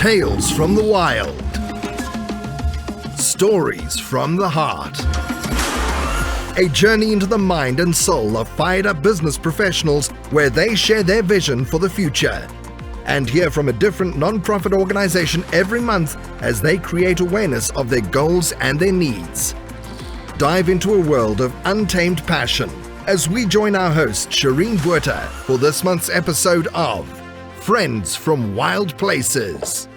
Tales from the wild. Stories from the heart. A journey into the mind and soul of fired-up business professionals where they share their vision for the future. And hear from a different non-profit organization every month as they create awareness of their goals and their needs. Dive into a world of untamed passion as we join our host Shireen for this month's episode of Friends from Wild Places.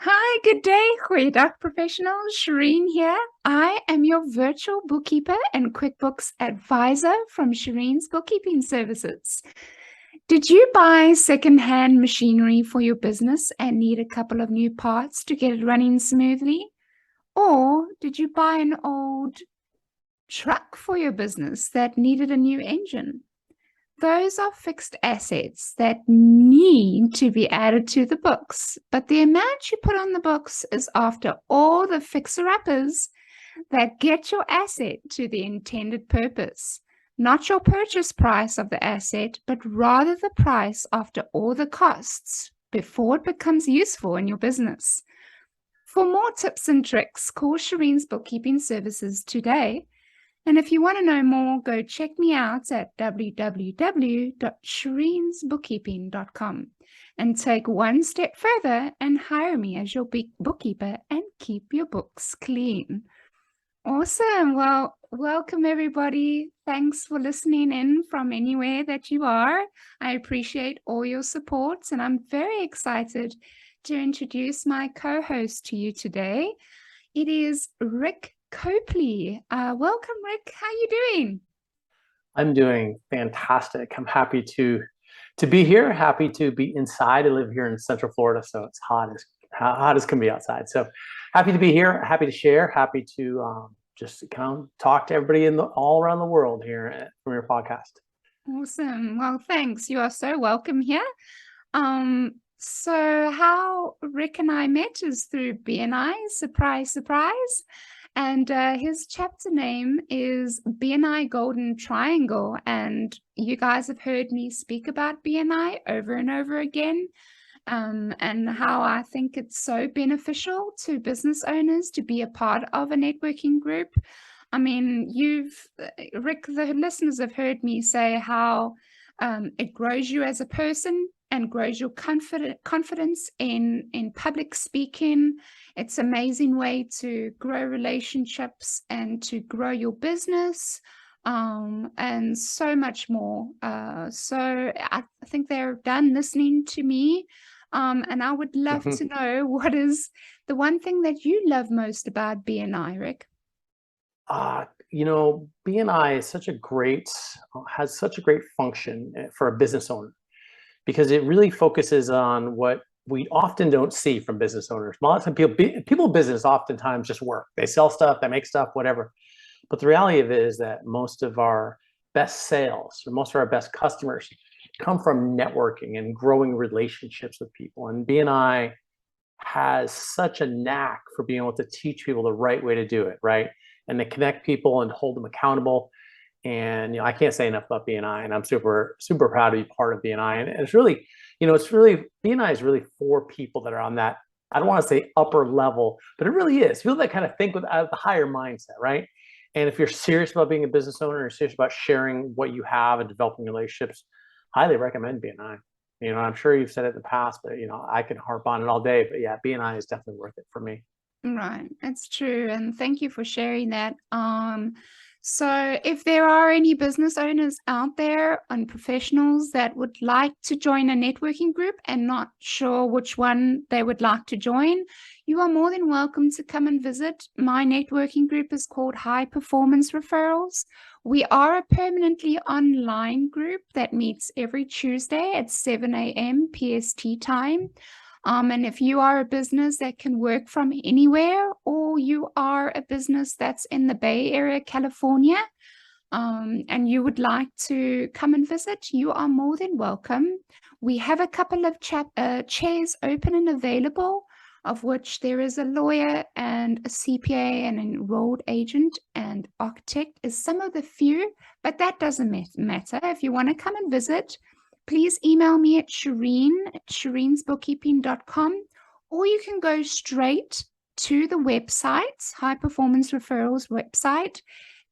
Hi, good day, goeiedag professionals. Shireen here. I am your virtual bookkeeper and QuickBooks advisor from Shireen's Bookkeeping Services. Did you buy secondhand machinery for your business and need a couple of new parts to get it running smoothly? Or did you buy an old truck for your business that needed a new engine? Those are fixed assets that need to be added to the books, but the amount you put on the books is after all the fixer-uppers that get your asset to the intended purpose. Not your purchase price of the asset, but rather the price after all the costs before it becomes useful in your business. For more tips and tricks, call Shireen's Bookkeeping Services today. And if you want to know more, go check me out at www.shireensbookkeeping.com and take one step further and hire me as your bookkeeper and keep your books clean. Awesome. Well, welcome everybody. Thanks for listening in from anywhere that you are. I appreciate all your support, and I'm very excited to introduce my co-host to you today. It is Rick Copley. Welcome, Rick. How are you doing? I'm doing fantastic. I'm happy to be here. Happy to be inside. I live here in Central Florida, so it's hot as can be outside. So happy to be here. Happy to share. Happy to just kind of talk to everybody all around the world here from your podcast. Awesome. Well, thanks. You are so welcome here. So how Rick and I met is through BNI. Surprise, surprise. And his chapter name is BNI Golden Triangle. And you guys have heard me speak about BNI over and over again, and how I think it's so beneficial to business owners to be a part of a networking group. I mean, Rick, the listeners have heard me say how it grows you as a person and grows your confidence in public speaking. It's an amazing way to grow relationships and to grow your business, and so much more. So I think they're done listening to me, and I would love to know what is the one thing that you love most about BNI, Rick? BNI is has such a great function for a business owner, because it really focuses on what we often don't see from business owners. A lot of times people in business oftentimes just work. They sell stuff, they make stuff, whatever. But the reality of it is that most of our best sales or most of our best customers come from networking and growing relationships with people. And BNI has such a knack for being able to teach people the right way to do it, right? And to connect people and hold them accountable. And I can't say enough about BNI, and I'm super, super proud to be part of BNI. And it's really, BNI is really for people that are on that, I don't want to say upper level, but it really is people that kind of think with the higher mindset, right? And if you're serious about being a business owner or serious about sharing what you have and developing relationships, highly recommend BNI. I'm sure you've said it in the past, but I can harp on it all day. But yeah, BNI is definitely worth it for me. Right, that's true, and thank you for sharing that. So if there are any business owners out there and professionals that would like to join a networking group and not sure which one they would like to join, you are more than welcome to come and visit. My networking group is called High Performance Referrals. We are a permanently online group that meets every Tuesday at 7 a.m. PST time. And if you are a business that can work from anywhere, or you are a business that's in the Bay Area, California, and you would like to come and visit, you are more than welcome. We have a couple of chairs open and available of which there is a lawyer and a CPA, an enrolled agent and architect is some of the few, but that doesn't matter. If you want to come and visit, please email me at shireensbookkeeping.com, or you can go straight to the website, High Performance Referrals website.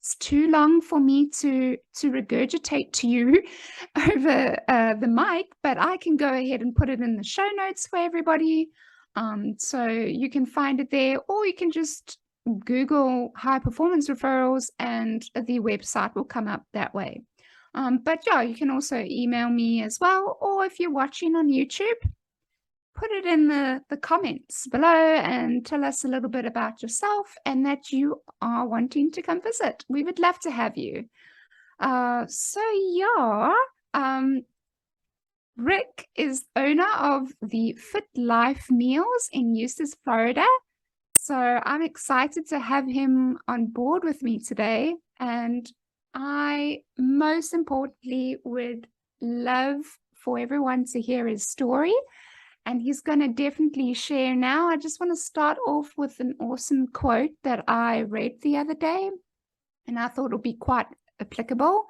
It's too long for me to regurgitate to you over the mic, but I can go ahead and put it in the show notes for everybody. So you can find it there, or you can just Google High Performance Referrals and the website will come up that way. But yeah, you can also email me as well, or if you're watching on YouTube, put it in the comments below and tell us a little bit about yourself and that you are wanting to come visit. We would love to have you. Rick is owner of the Fit Life Meals in Eustis, Florida. So I'm excited to have him on board with me today. And I most importantly would love for everyone to hear his story. And he's going to definitely share now. I just want to start off with an awesome quote that I read the other day, and I thought it'll be quite applicable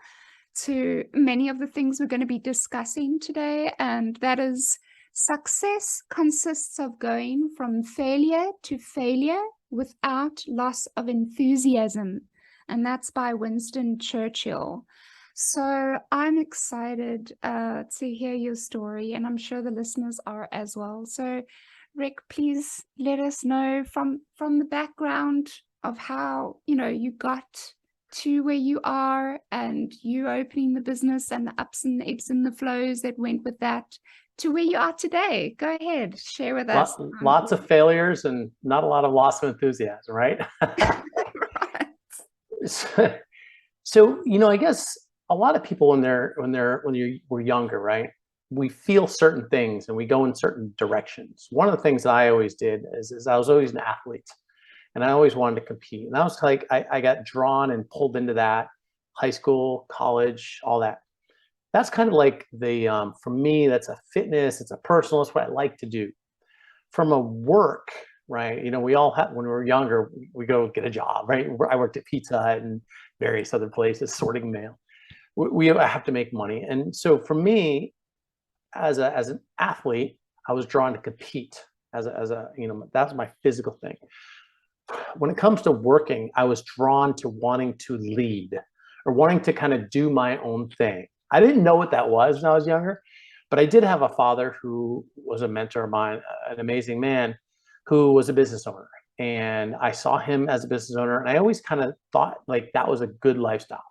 to many of the things we're going to be discussing today. And that is, success consists of going from failure to failure without loss of enthusiasm. And that's by Winston Churchill. So I'm excited to hear your story, and I'm sure the listeners are as well. So Rick, please let us know from the background of how, you got to where you are and you opening the business and the ups and the ebbs and the flows that went with that to where you are today. Go ahead, share with us. Lots of failures and not a lot of loss of enthusiasm, right? Right. So, I guess a lot of people when we're younger, right? We feel certain things and we go in certain directions. One of the things that I always did is I was always an athlete, and I always wanted to compete. And I was like, I got drawn and pulled into that, high school, college, all that. That's kind of like for me, that's a fitness, it's a personal, it's what I like to do. From a work, right? We all have, when we were younger, we go get a job, right? I worked at Pizza Hut and various other places, sorting mail. We have to make money. And so for me, as an athlete, I was drawn to compete that's my physical thing. When it comes to working, I was drawn to wanting to lead or wanting to kind of do my own thing. I didn't know what that was when I was younger, but I did have a father who was a mentor of mine, an amazing man who was a business owner. And I saw him as a business owner, and I always kind of thought like that was a good lifestyle.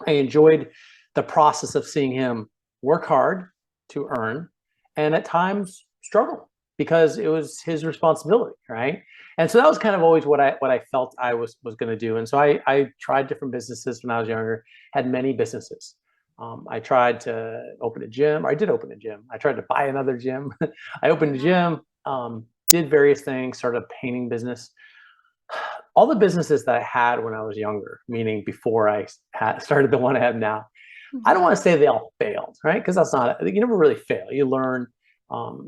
I enjoyed the process of seeing him work hard to earn and at times struggle because it was his responsibility, right? And so that was kind of always what I felt I was going to do. And so I tried different businesses when I was younger, had many businesses. I tried to open a gym, or I did open a gym. I tried to buy another gym. I opened a gym, did various things, started a painting business. All the businesses that I had when I was younger, meaning before I started the one I have now, I don't want to say they all failed, right? Because that's not, you never really fail. You learn,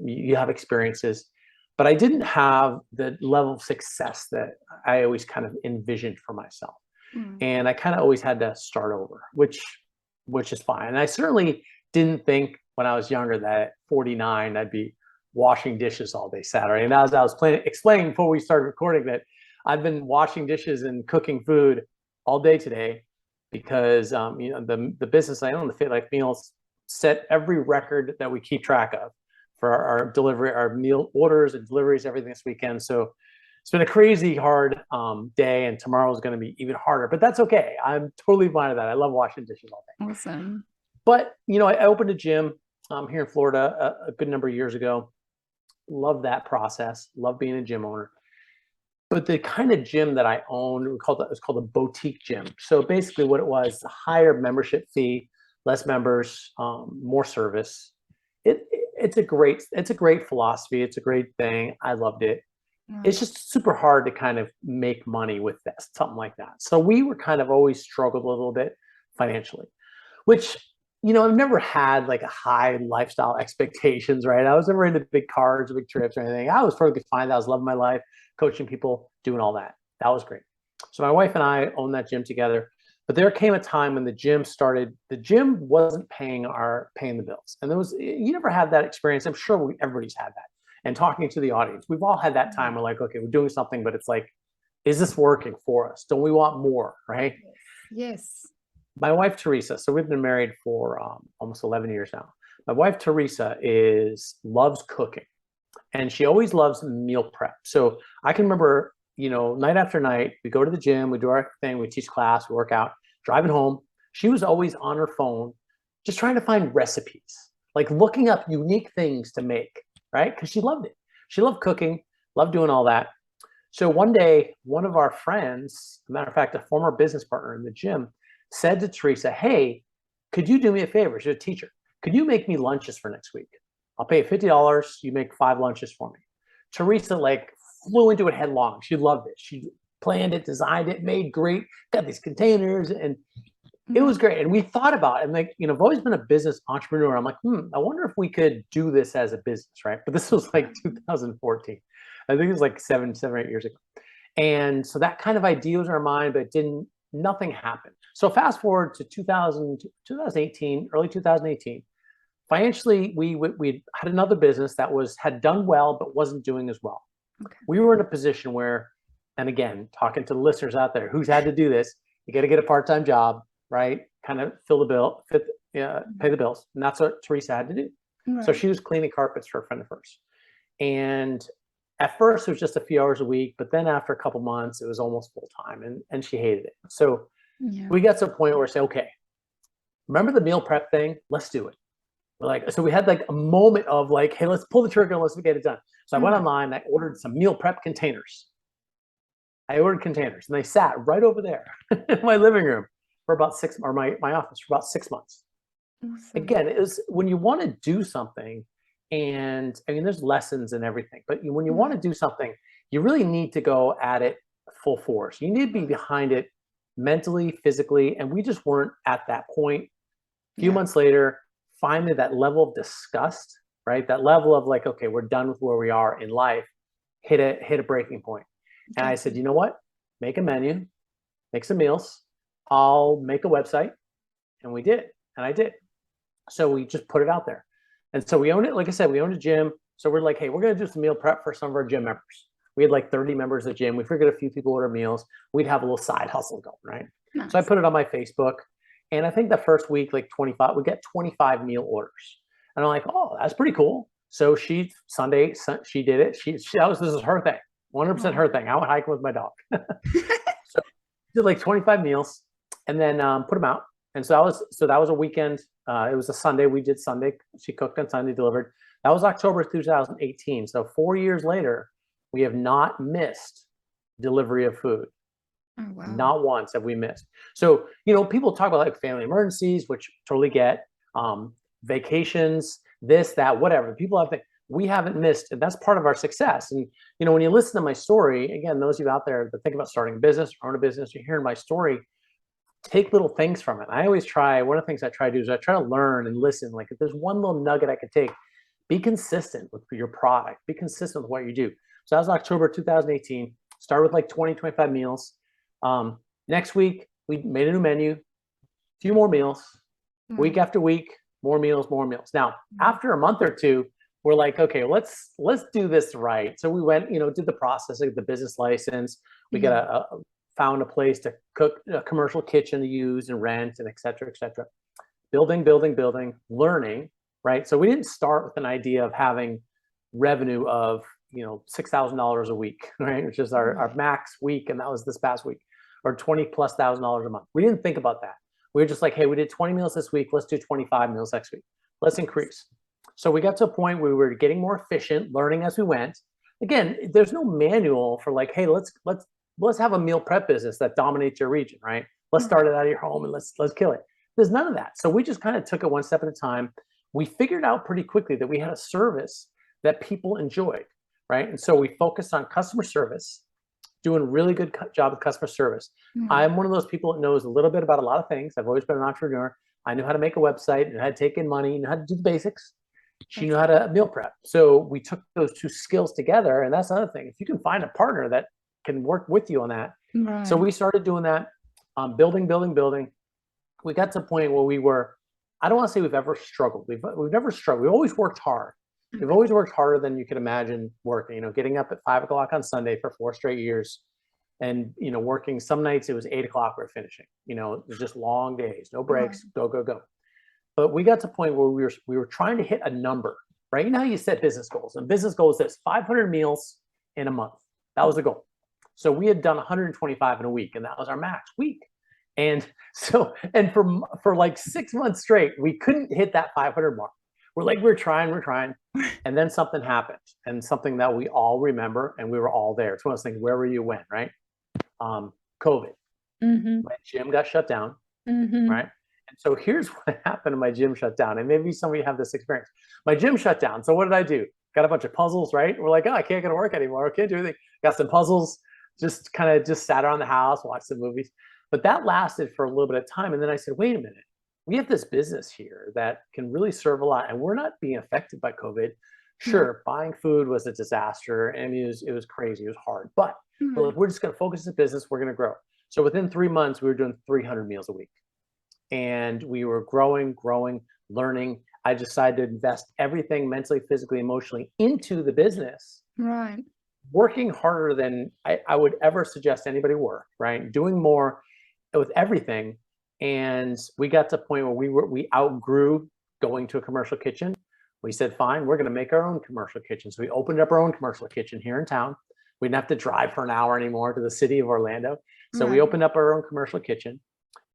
you have experiences, but I didn't have the level of success that I always kind of envisioned for myself. And I kind of always had to start over, which is fine. And I certainly didn't think when I was younger that at 49, I'd be washing dishes all day Saturday. And as I was explaining before we started recording that I've been washing dishes and cooking food all day today because the business I own, the Fit Life Meals, set every record that we keep track of for our delivery, our meal orders and deliveries, everything this weekend. So it's been a crazy hard day, and tomorrow is going to be even harder, but that's okay. I'm totally fine with that. I love washing dishes all day. Awesome. But, I opened a gym here in Florida a good number of years ago. Love that process. Love being a gym owner. But the kind of gym that I owned, it was called a boutique gym. So basically what it was, a higher membership fee, less members, more service. It's a great philosophy. It's a great thing. I loved it. It's just super hard to kind of make money with that, something like that. So we were kind of always struggled a little bit financially, which I've never had like a high lifestyle expectations, right? I was never into big cars, big trips or anything. I was perfectly fine. I was loving my life, coaching people, doing all that. That was great. So my wife and I owned that gym together. But there came a time when the gym wasn't paying the bills. And you never had that experience. I'm sure everybody's had that. And talking to the audience, we've all had that time. We're like, okay, we're doing something, but it's like, is this working for us? Don't we want more, right? Yes. My wife, Teresa, so we've been married for almost 11 years now. My wife, Teresa, loves cooking, and she always loves meal prep. So I can remember, night after night, we go to the gym, we do our thing, we teach class, we work out, driving home. She was always on her phone, just trying to find recipes, like looking up unique things to make, right? Because she loved it. She loved cooking, loved doing all that. So one day, one of our friends, as a matter of fact, a former business partner in the gym, said to Teresa, hey, could you do me a favor? She's a teacher. Could you make me lunches for next week? I'll pay you $50. You make 5 lunches for me. Teresa flew into it headlong. She loved it. She planned it, designed it, made great, got these containers, and it was great. And we thought about it. And I've always been a business entrepreneur. I'm like, I wonder if we could do this as a business, right? But this was like 2014. I think it was like 7 or 8 years ago. And so that kind of idea was in our mind, but nothing happened. So fast forward to 2018, early 2018. Financially, we had another business that had done well, but wasn't doing as well. Okay. We were in a position where, and again, talking to the listeners out there who's had to do this, you got to get a part-time job, right? Kind of fill the bill, pay the bills. And that's what Teresa had to do. Right. So she was cleaning carpets for a friend of hers. And at first it was just a few hours a week, but then after a couple months, it was almost full time, and she hated it. So we got to a point where we say, okay, remember the meal prep thing? Let's do it. So we had a moment of hey, let's pull the trigger and let's get it done. So I went online, I ordered some meal prep containers. I ordered containers, and they sat right over there in my living room for about my office for about 6 months. Awesome. Again, it was when you want to do something, and there's lessons and everything, but when you want to do something, you really need to go at it full force. You need to be behind it mentally, physically, and we just weren't at that point. A few months later, finally that level of disgust, right? That level of okay, we're done with where we are in life, hit a breaking point. And I said, you know what? Make a menu, make some meals. I'll make a website. And we did. And I did. So we just put it out there. And so we owned it. Like I said, we owned a gym. So we're like, hey, we're going to do some meal prep for some of our gym members. We had 30 members of the gym. We figured a few people order meals. We'd have a little side hustle going, right? Nice. So I put it on my Facebook. And I think the first week, 25, we get 25 meal orders. And I'm like, oh, that's pretty cool. So she did it. This is her thing, 100% her thing. I went hiking with my dog. So did 25 meals and then put them out. And so that was a weekend. It was a Sunday. We did Sunday. She cooked on Sunday, delivered. That was October 2018. So 4 years later, we have not missed delivery of food. Oh, wow. Not once have we missed. So, people talk about family emergencies, which totally get, vacations, this, that, whatever. People have things. We haven't missed, and that's part of our success. And, when you listen to my story, again, those of you out there that think about starting a business or own a business, you're hearing my story, take little things from it. I always try, one of the things I try to do is I try to learn and listen. If there's one little nugget I could take, be consistent with your product, be consistent with what you do. So that was October 2018, started with 20, 25 meals. Next week, we made a new menu, a few more meals, week after week, more meals. Now, after a month or two, we're like, okay, let's do this right. So we went, did the process of the business license. We found a place to cook, a commercial kitchen to use and rent, and et cetera, building, learning, right? So we didn't start with an idea of having revenue of, $6,000 a week, right? Which is our max week. And that was this past week, or $20,000+ a month. We didn't think about that. We were just like, hey, we did 20 meals this week. Let's do 25 meals next week. Let's increase. So we got to a point where we were getting more efficient, learning as we went. Again, there's no manual for hey, let's have a meal prep business that dominates your region, right? Let's start it out of your home and let's kill it. There's none of that. So we just kind of took it one step at a time. We figured out pretty quickly that we had a service that people enjoyed, right? And so we focused on customer service, doing a really good job of customer service. I'm one of those people that knows a little bit about a lot of things. I've always been an entrepreneur. I knew how to make a website, and how to take in money, and how to do the basics. She knew how to meal prep. So we took those two skills together. And that's another thing. If you can find a partner that can work with you on that. Right. So we started doing that, building. We got to a point where we were, I don't want to say we've ever struggled. We've never struggled. We've always worked hard. We've always worked harder than you could imagine working, getting up at 5 o'clock on Sunday for 4 straight years. And, working some nights it was 8 o'clock we're finishing, it was just long days, no breaks, go. But we got to a point where we were trying to hit a number, right? You know how you set business goals, and business goal is this: 500 meals in a month. That was the goal. So we had done 125 in a week, and that was our max week. And so, and for like 6 months straight, we couldn't hit that 500 mark. We're trying. And then something happened, and something that we all remember, and we were all there. It's one of those things, where were you when, right? COVID. My gym got shut down, right? And so here's what happened to my gym shut down. And maybe some of you have this experience. My gym shut down. So what did I do? Got a bunch of puzzles, right? We're like, oh, I can't go to work anymore. I can't do anything. Got some puzzles, just sat around the house, watched some movies. But that lasted for a little bit of time. And then I said, wait a minute. We have this business here that can really serve a lot. And we're not being affected by COVID. Sure, buying food was a disaster. And it was crazy. It was hard. But we're just going to focus the business. We're going to grow. So within 3 months, we were doing 300 meals a week. And we were growing, learning. I decided to invest everything mentally, physically, emotionally into the business. Right. Working harder than I would ever suggest anybody work, right? Doing more with everything. And we got to a point where we outgrew going to a commercial kitchen. We said, fine, we're going to make our own commercial kitchen. So we opened up our own commercial kitchen here in town. We didn't have to drive for an hour anymore to the city of Orlando. So we opened up our own commercial kitchen.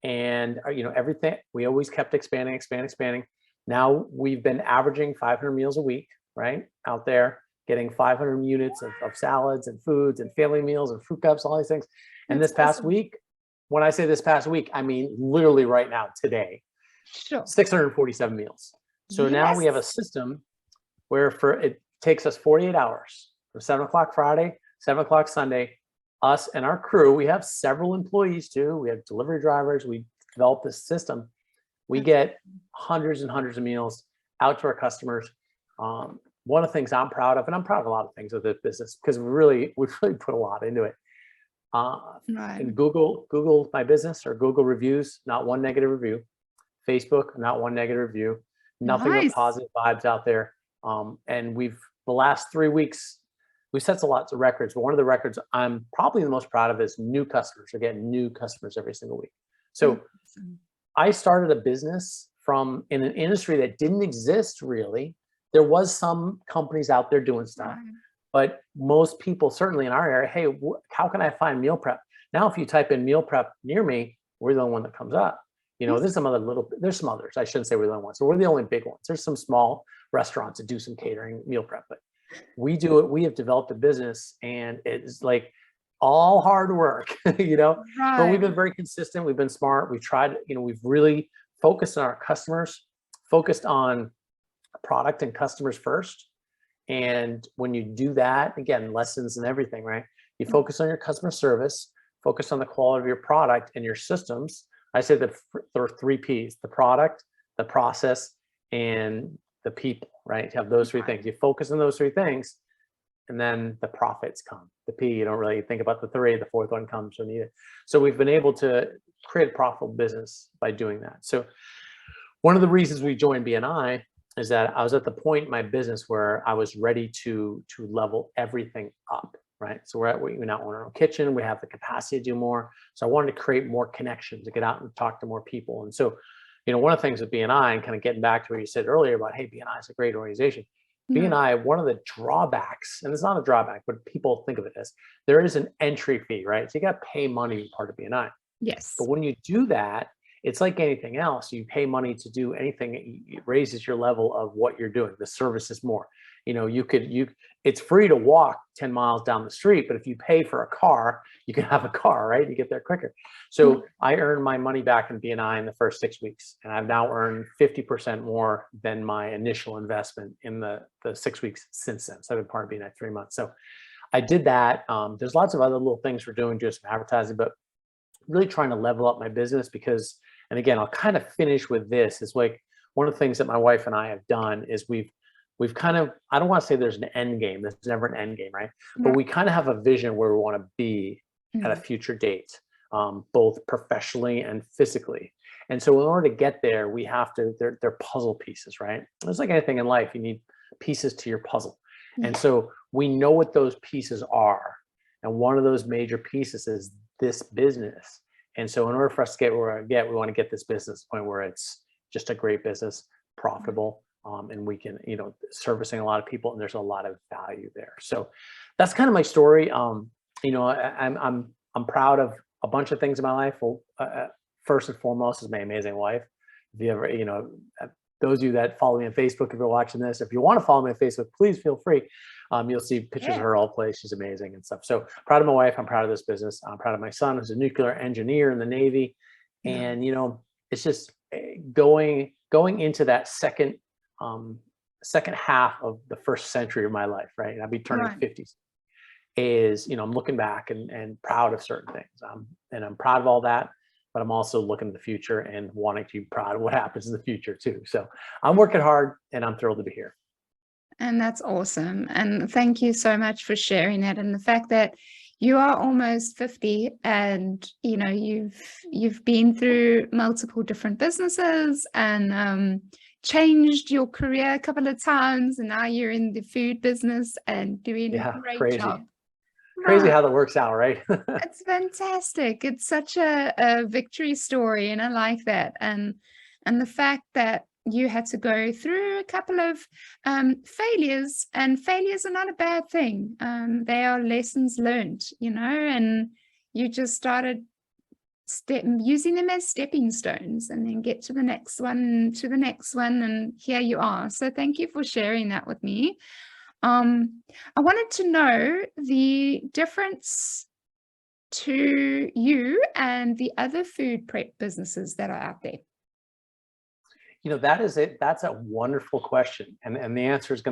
And everything, we always kept expanding. Now we've been averaging 500 meals a week, right? Out there, getting 500 units of salads and foods and family meals and fruit cups, all these things. And this past week, when I say this past week, I mean literally right now, today, 647 meals. So now we have a system where it takes us 48 hours from 7 o'clock Friday, 7 o'clock Sunday. Us and our crew, we have several employees too. We have delivery drivers. We developed this system. We get hundreds and hundreds of meals out to our customers. One of the things I'm proud of, and I'm proud of a lot of things with this business, because we've really put a lot into it. And Google my business, or Google reviews, not one negative review. Facebook, not one negative review. Nothing but positive vibes out there. And the last 3 weeks, we set lots of records, but one of the records I'm probably the most proud of is new customers. We're getting new customers every single week. So I started a business in an industry that didn't exist really. There was some companies out there doing stuff, but most people, certainly in our area, hey, how can I find meal prep? Now, if you type in meal prep near me, we're the only one that comes up. There's some others. I shouldn't say we're the only ones. So we're the only big ones. There's some small restaurants that do some catering meal prep, but we do it. We have developed a business, and it's like all hard work, But we've been very consistent. We've been smart. We've tried, we've really focused on our customers, focused on product and customers first. And when you do that, again, lessons and everything, right? You focus on your customer service, focus on the quality of your product and your systems. I say that there are 3 P's: the product, the process, and the people, right? You have those 3 things. You focus on those 3 things, and then the profits come. The P, you don't really think about the 3, the 4th one comes when you need it. So we've been able to create a profitable business by doing that. So one of the reasons we joined BNI is that I was at the point in my business where I was ready to level everything up, right? So we now own our own kitchen. We have the capacity to do more. So I wanted to create more connections, to get out and talk to more people. And so, one of the things with BNI, and kind of getting back to what you said earlier about, hey, BNI is a great organization. BNI, one of the drawbacks, and it's not a drawback, but people think of it as, there is an entry fee, right? So you got to pay money to be part of BNI. Yes. But when you do that, it's like anything else. You pay money to do anything, it raises your level of what you're doing. The service is more. It's free to walk 10 miles down the street, but if you pay for a car, you can have a car, right? You get there quicker. So I earned my money back in BNI in the first 6 weeks, and I've now earned 50% more than my initial investment in the 6 weeks since then. So I've been part of BNI 3 months. So I did that. There's lots of other little things we're doing, just advertising, but really trying to level up my business, because And again, I'll kind of finish with this. Is like one of the things that my wife and I have done is we've kind of, I don't want to say there's an end game. There's never an end game, right? But we kind of have a vision where we want to be at a future date, both professionally and physically. And so in order to get there, we have to, they're puzzle pieces, right? It's like anything in life, you need pieces to your puzzle. And so we know what those pieces are. And one of those major pieces is this business. And so in order for us to get where we want to get this business to the point where it's just a great business, profitable, and we can, servicing a lot of people, and there's a lot of value there. So that's kind of my story. I'm proud of a bunch of things in my life. Well, first and foremost is my amazing wife. If you ever, those of you that follow me on Facebook, if you're watching this, if you want to follow me on Facebook, please feel free. You'll see pictures of her all place. She's amazing and stuff. So proud of my wife. I'm proud of this business. I'm proud of my son, who's a nuclear engineer in the Navy. And, it's just going into that second half of the first century of my life, right? And I'll be turning 50. Is, I'm looking back and proud of certain things. And I'm proud of all that, but I'm also looking at the future and wanting to be proud of what happens in the future too. So I'm working hard and I'm thrilled to be here. And that's awesome. And thank you so much for sharing that. And the fact that you are almost 50 and, you've been through multiple different businesses and changed your career a couple of times. And now you're in the food business and doing a great job. Crazy how that works out, right? It's fantastic. It's such a victory story, and I like that. And the fact that you had to go through a couple of failures, and failures are not a bad thing. They are lessons learned, and you just started using them as stepping stones, and then get to the next one, and here you are. So thank you for sharing that with me. I wanted to know the difference to you and the other food prep businesses that are out there. That's a wonderful question. And the answer is a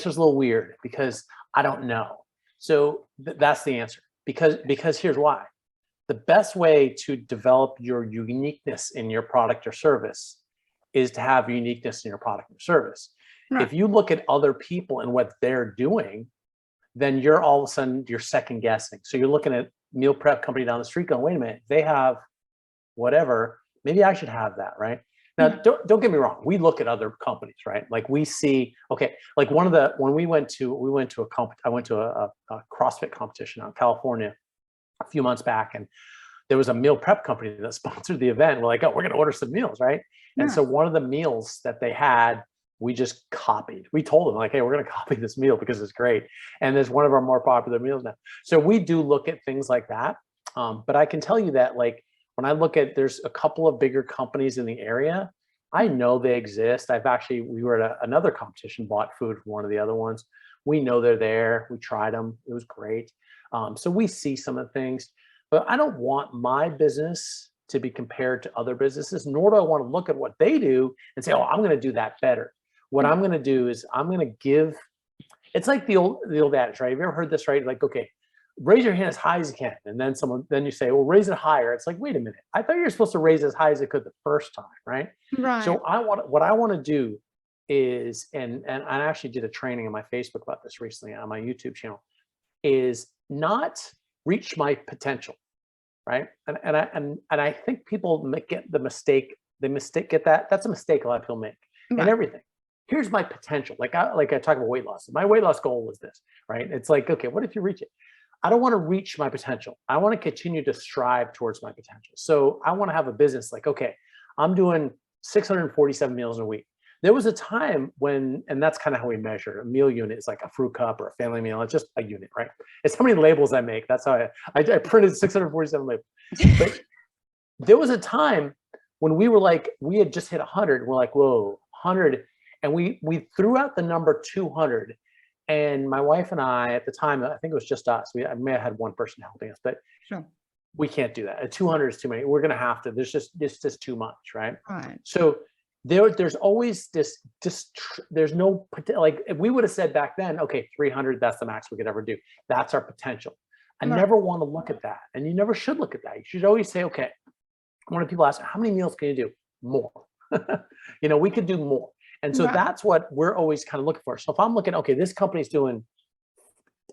little weird because I don't know. So that's the answer because here's why. The best way to develop your uniqueness in your product or service is to have uniqueness in your product or service. Right. If you look at other people and what they're doing, then you're all of a sudden you're second guessing. So you're looking at meal prep company down the street going, wait a minute, they have whatever, maybe I should have that, right? Now, don't get me wrong. We look at other companies, right? Like we see, okay, like when I went to a CrossFit competition out in California a few months back, and there was a meal prep company that sponsored the event. We're like, oh, we're going to order some meals, right? And so one of the meals that they had, we just copied. We told them like, hey, we're going to copy this meal because it's great. And there's one of our more popular meals now. So we do look at things like that. But I can tell you that like, when I look at, there's a couple of bigger companies in the area, I know they exist. We were at another competition, bought food from one of the other ones. We know they're there. We tried them. It was great. So we see some of the things, but I don't want my business to be compared to other businesses, nor do I want to look at what they do and say, oh, I'm going to do that better. What I'm going to do is I'm going to give, it's like the old adage, right? Have you ever heard this, right? Like, okay, raise your hand as high as you can. And then you say, well, raise it higher. It's like, wait a minute. I thought you were supposed to raise it as high as it could the first time, right? Right. So what I want to do is, and I actually did a training on my Facebook about this recently on my YouTube channel, is not reach my potential, right? And I think people get the mistake. Get that. That's a mistake a lot of people make in everything. Here's my potential. Like I talk about weight loss. My weight loss goal was this, right? It's like, okay, what if you reach it? I don't want to reach my potential. I want to continue to strive towards my potential. So I want to have a business like, okay, I'm doing 647 meals a week. There was a time when, and that's kind of how we measure a meal unit is like a fruit cup or a family meal. It's just a unit, right? It's how many labels I make. That's how I printed 647 labels. But there was a time when we had just hit 100. We're like, whoa, 100. And we threw out the number 200. And my wife and I, at the time, I think it was just us. I may have had one person helping us, but we can't do that. 200 is too many. We're going to have to. There's just too much, right? Right. So there's always there's no, like if we would have said back then, okay, 300, that's the max we could ever do. That's our potential. I never want to look at that. And you never should look at that. You should always say, okay, When people ask, how many meals can you do? More. We could do more. And so Right. that's what we're always kind of looking for. So if I'm looking, okay, this company's doing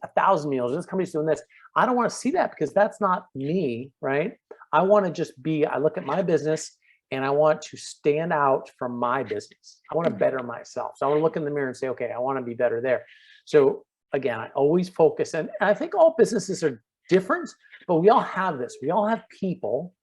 1,000 meals, this company's doing this, I don't want to see that because that's not me, right? I want to just I look at my business and I want to stand out from my business. I want to better myself. So I want to look in the mirror and say, okay, I want to be better there. So again, I always focus, and I think all businesses are different, but we all have this. We all have people,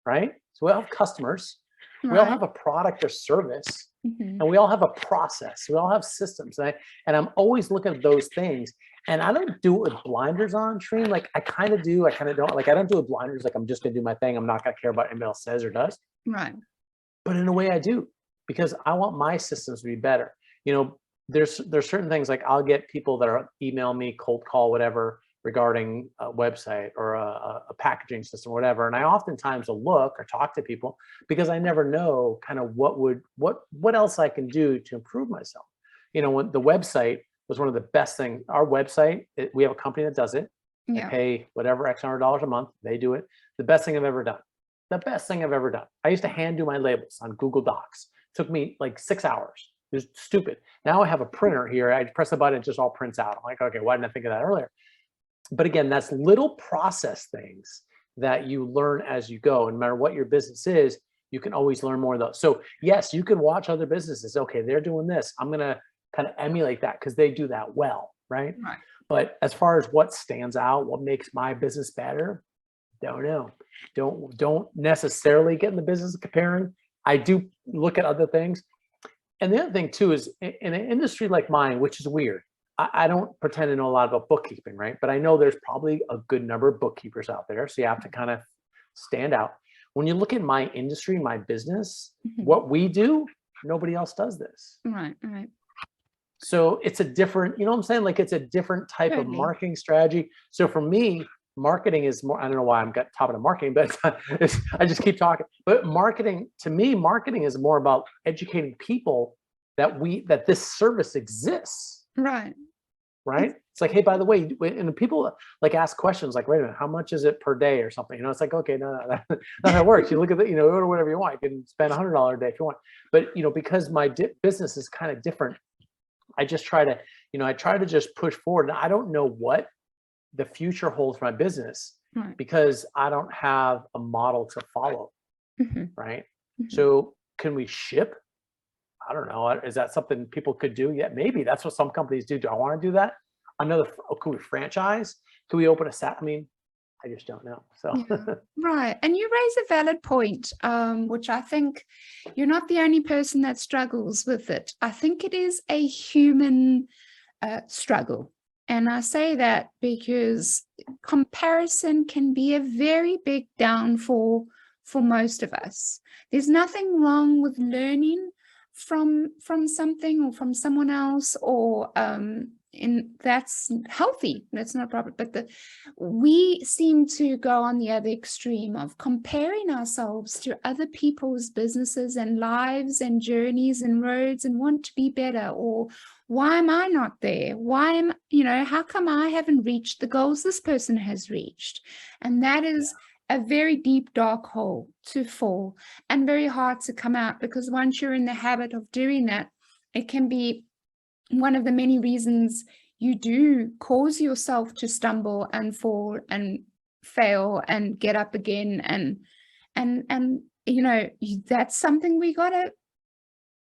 right? So we all have customers. We all have a product or service, and we all have a process. We all have systems, and I'm always looking at those things. And I don't do it with blinders on, Shireen. Like I kind of do, I kind of don't. Like I don't do it with blinders. Like I'm just gonna do my thing. I'm not gonna care about anybody else says or does. Right. But in a way, I do, because I want my systems to be better. There's certain things, like I'll get people that are email me, cold call, whatever, regarding a website or a packaging system, or whatever. And I oftentimes will look or talk to people because I never know kind of what else I can do to improve myself. When the website was one of the best things. Our website, we have a company that does it. Yeah. I pay whatever X hundred dollars a month. They do it. The best thing I've ever done. The best thing I've ever done. I used to hand do my labels on Google Docs. It took me like 6 hours. It was stupid. Now I have a printer here. I press a button, it just all prints out. I'm like, okay, why didn't I think of that earlier? But again, that's little process things that you learn as you go. And no matter what your business is, you can always learn more of those. So yes, you can watch other businesses. Okay, they're doing this. I'm going to kind of emulate that because they do that well, right? Right. But as far as what stands out, what makes my business better, don't know. Don't necessarily get in the business of comparing. I do look at other things. And the other thing too is in an industry like mine, which is weird, I don't pretend to know a lot about bookkeeping, right? But I know there's probably a good number of bookkeepers out there. So you have to kind of stand out. When you look at my industry, my business, what we do, nobody else does this. Right. So it's a different, what I'm saying? Like it's a different type of marketing strategy. So for me, marketing is more, I don't know why I'm got top of marketing, but I just keep talking. But marketing, to me, marketing is more about educating people that this service exists. Right. It's like, hey, by the way, and people like ask questions like, wait a minute, how much is it per day or something? It's like, okay, no, that's not how it works. You look at order whatever you want. You can spend $100 a day if you want. But, because my business is kind of different, I just try to, I try to just push forward. And I don't know what the future holds for my business because I don't have a model to follow. Right. So can we ship? I don't know. Is that something people could do? Yeah, maybe that's what some companies do. Do I want to do that? Could we franchise? Could we open a I just don't know. So Right. And you raise a valid point, which I think you're not the only person that struggles with it. I think it is a human struggle. And I say that because comparison can be a very big downfall for most of us. There's nothing wrong with learning from something or from someone else, or that's healthy. That's not a problem. But we seem to go on the other extreme of comparing ourselves to other people's businesses and lives and journeys and roads and want to be better. Or why am I not there? How come I haven't reached the goals this person has reached? And that is a very deep, dark hole to fall and very hard to come out, because once you're in the habit of doing that, it can be one of the many reasons you do cause yourself to stumble and fall and fail and get up again. And that's something we got to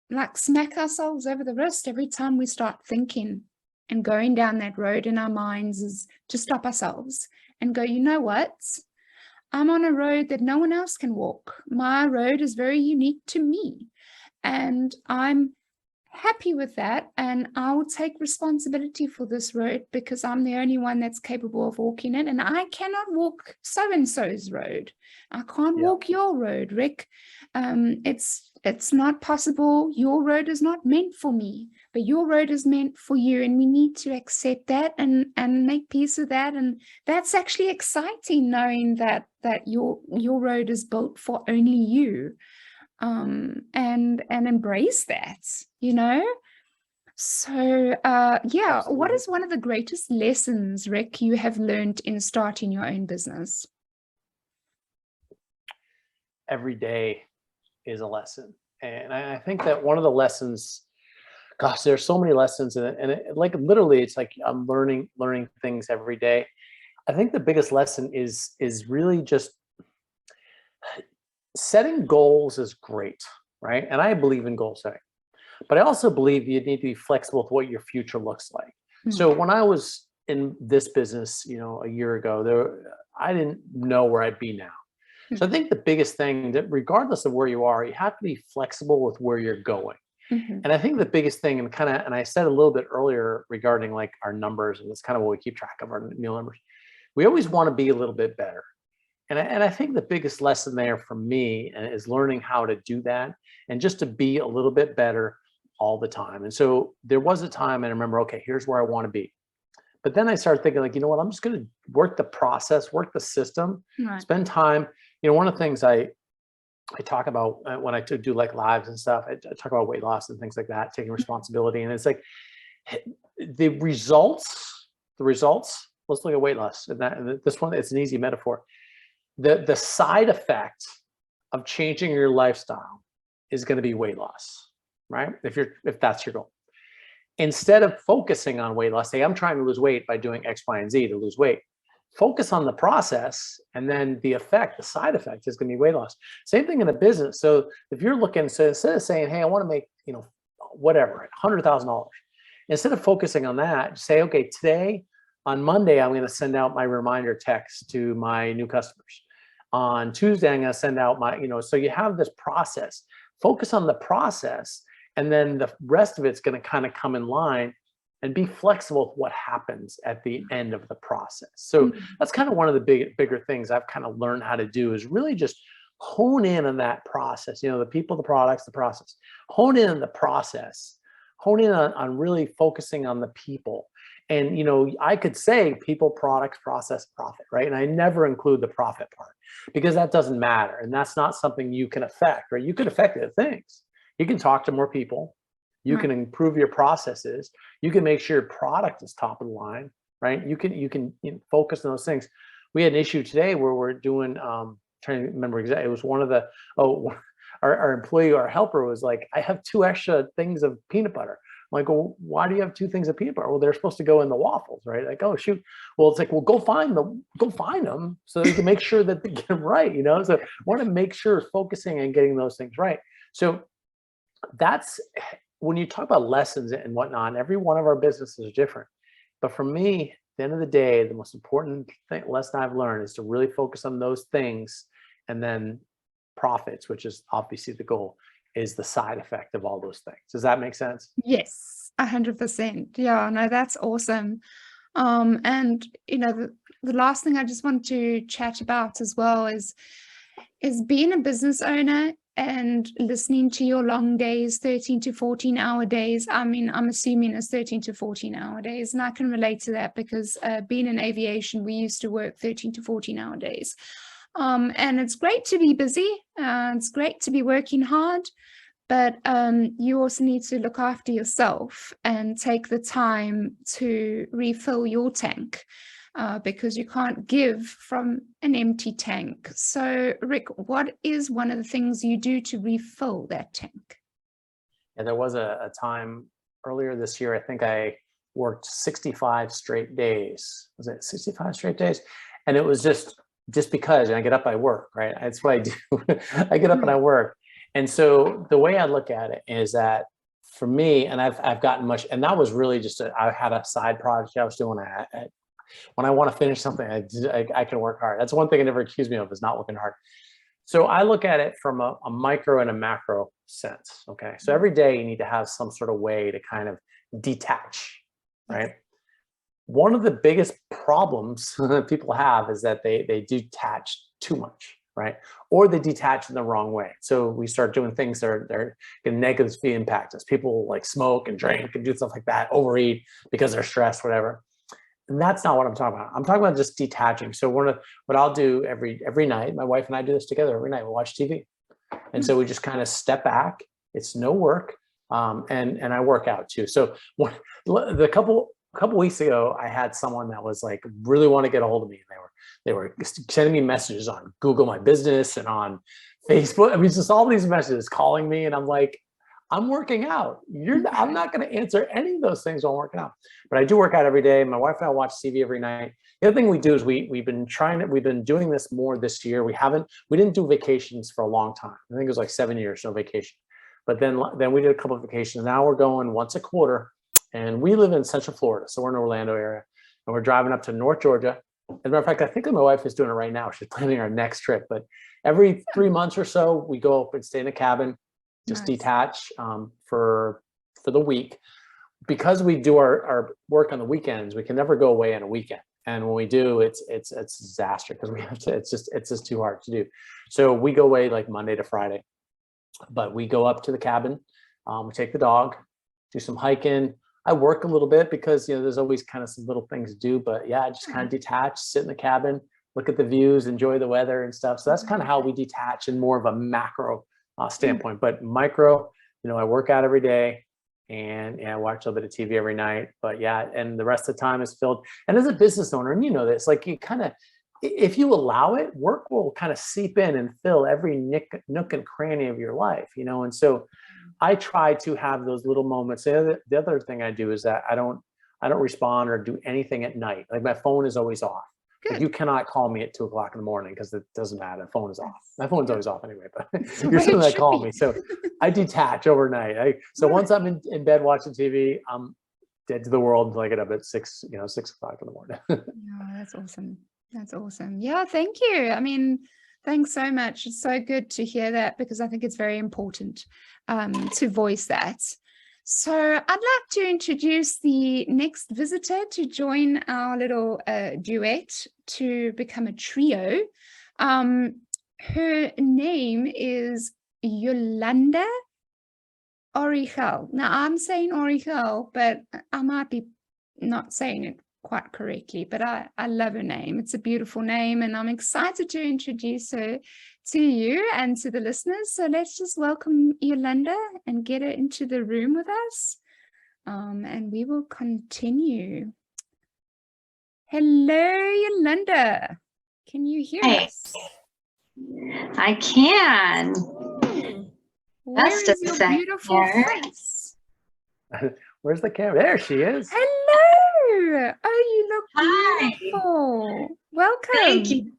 like smack ourselves over the wrist every time we start thinking and going down that road in our minds, is to stop ourselves and go, you know what? I'm on a road that no one else can walk. My road is very unique to me, and I'm happy with that. And I will take responsibility for this road because I'm the only one that's capable of walking it. And I cannot walk so-and-so's road. I can't walk your road, Rick. It's not possible. Your road is not meant for me, but your road is meant for you. And we need to accept that and make peace with that. And that's actually exciting, knowing that your road is built for only you. And embrace that, So, what is one of the greatest lessons, Rick, you have learned in starting your own business? every day is a lesson. And I think that one of the lessons, gosh, there's so many lessons in it. And like literally, it's like I'm learning things every day. I think the biggest lesson is really just setting goals is great, right? And I believe in goal setting, but I also believe you need to be flexible with what your future looks like. So when I was in this business, a year ago, I didn't know where I'd be now. So I think the biggest thing, that regardless of where you are, you have to be flexible with where you're going. And I think the biggest thing, and I said a little bit earlier regarding like our numbers, and that's kind of what we keep track of, our meal numbers. We always want to be a little bit better. And I think the biggest lesson there for me is learning how to do that and just to be a little bit better all the time. And so there was a time, and I remember, okay, here's where I want to be. But then I started thinking, like, you know what, I'm just going to work the process, work the system, spend time. One of the things I talk about when I do like lives and stuff, I talk about weight loss and things like that, taking responsibility. And it's like the results, let's look at weight loss. And this one, it's an easy metaphor. The side effect of changing your lifestyle is going to be weight loss, right? If that's your goal. Instead of focusing on weight loss, say I'm trying to lose weight by doing X, Y, and Z to lose weight. Focus on the process, and then the side effect is going to be weight loss. Same thing in a business. So if you're looking, so instead of saying, hey, I want to make, whatever, $100,000, instead of focusing on that, say, okay, today on Monday, I'm going to send out my reminder text to my new customers. On Tuesday, I'm going to send out my, so you have this process. Focus on the process, and then the rest of it's going to kind of come in line, and be flexible with what happens at the end of the process. So that's kind of one of the bigger things I've kind of learned how to do, is really just hone in on that process. The people, the products, the process. Hone in on the process. Hone in on really focusing on the people. And, I could say people, products, process, profit, right? And I never include the profit part, because that doesn't matter. And that's not something you can affect, right? You can affect the things. You can talk to more people. You can improve your processes. You can make sure your product is top of the line, right? You can focus on those things. We had an issue today where we're doing, trying to remember exactly, it was one of the, our employee, our helper was like, I have 2 extra things of peanut butter. I'm like, well, why do you have 2 things of peanut butter? Well, they're supposed to go in the waffles, right? Like, oh, shoot. Well, it's like, well, go find them so that you can make sure that they get them right, So I want to make sure focusing and getting those things right. So that's, when you talk about lessons and whatnot, every one of our businesses is different. But for me, at the end of the day, the most important lesson I've learned is to really focus on those things, and then profits, which is obviously the goal, is the side effect of all those things. Does that make sense? Yes, 100%. Yeah, no, that's awesome. And the last thing I just want to chat about as well is being a business owner and listening to your long days, 13 to 14 hour days. I mean, I'm assuming it's 13 to 14 hour days, and I can relate to that because being in aviation, we used to work 13 to 14 hour days. And it's great to be busy. It's great to be working hard, but you also need to look after yourself and take the time to refill your tank. Because you can't give from an empty tank. So, Rick, what is one of the things you do to refill that tank? And there was a time earlier this year, I think I worked 65 straight days. Was it 65 straight days? And it was just because, and I get up, I work, right? That's what I do. I get up and I work. And so the way I look at it is that for me, and I've gotten much, and that was really just, I had a side project I was doing. When I want to finish something, I can work hard. That's one thing I never accuse me of, is not working hard. So I look at it from a micro and a macro sense. Okay. So every day you need to have some sort of way to kind of detach, right? One of the biggest problems that people have is that they detach too much, right? Or they detach in the wrong way. So we start doing things that are going to negatively impact us. People like smoke and drink and do stuff like that, overeat because they're stressed, whatever. And that's not what I'm talking about. I'm talking about just detaching. So what I'll do every night, my wife and I do this together every night. We watch TV. And so we just kind of step back. It's no work. And I work out too. So a couple weeks ago, I had someone that was like, really want to get a hold of me. And they were sending me messages on Google My Business and on Facebook. I mean, it's just all these messages calling me, and I'm like, I'm working out. I'm not going to answer any of those things while I'm working out. But I do work out every day. My wife and I watch TV every night. The other thing we do is we've been doing this more this year. We didn't do vacations for a long time. I think it was like 7 years, no vacation. But then we did a couple of vacations. Now we're going once a quarter, and we live in Central Florida. So we're in the Orlando area, and we're driving up to North Georgia. As a matter of fact, I think that my wife is doing it right now. She's planning our next trip. But every 3 months or so, we go up and stay in a cabin, just detach for the week. Because we do our work on the weekends, we can never go away on a weekend. And when we do, it's a disaster because we have to. It's just too hard to do. So we go away like Monday to Friday, but we go up to the cabin. We take the dog, do some hiking. I work a little bit because there's always kind of some little things to do. But yeah, I just kind of detach, sit in the cabin, look at the views, enjoy the weather and stuff. So that's kind of how we detach in more of a macro standpoint. But micro, I work out every day. And I watch a little bit of TV every night, but yeah, and the rest of the time is filled. And as a business owner, and this, like you kind of, if you allow it, work will kind of seep in and fill every nook and cranny of your life, And so I try to have those little moments. The other thing I do is that I don't respond or do anything at night. Like my phone is always off. Like you cannot call me at 2 o'clock in the morning because it doesn't matter. The phone is off. My phone's always off anyway, but you're still gonna call me. So I detach overnight. So once I'm in bed watching TV, I'm dead to the world until I get up at 6 o'clock in the morning. Oh, that's awesome. That's awesome. Yeah, thank you. I mean, thanks so much. It's so good to hear that because I think it's very important to voice that. So I'd like to introduce the next visitor to join our little duet to become a trio. Her name is Yolanda Origel. Now I'm saying Origel, but I might be not saying it quite correctly, but I love her name. It's a beautiful name, and I'm excited to introduce her to you and to the listeners. So let's just welcome Yolanda and get her into the room with us, and we will continue. Hello, Yolanda. Can you hear us? I can. Where is your beautiful face? Where's the camera? There she is. Hello. Oh, you look beautiful. Welcome. Thank you.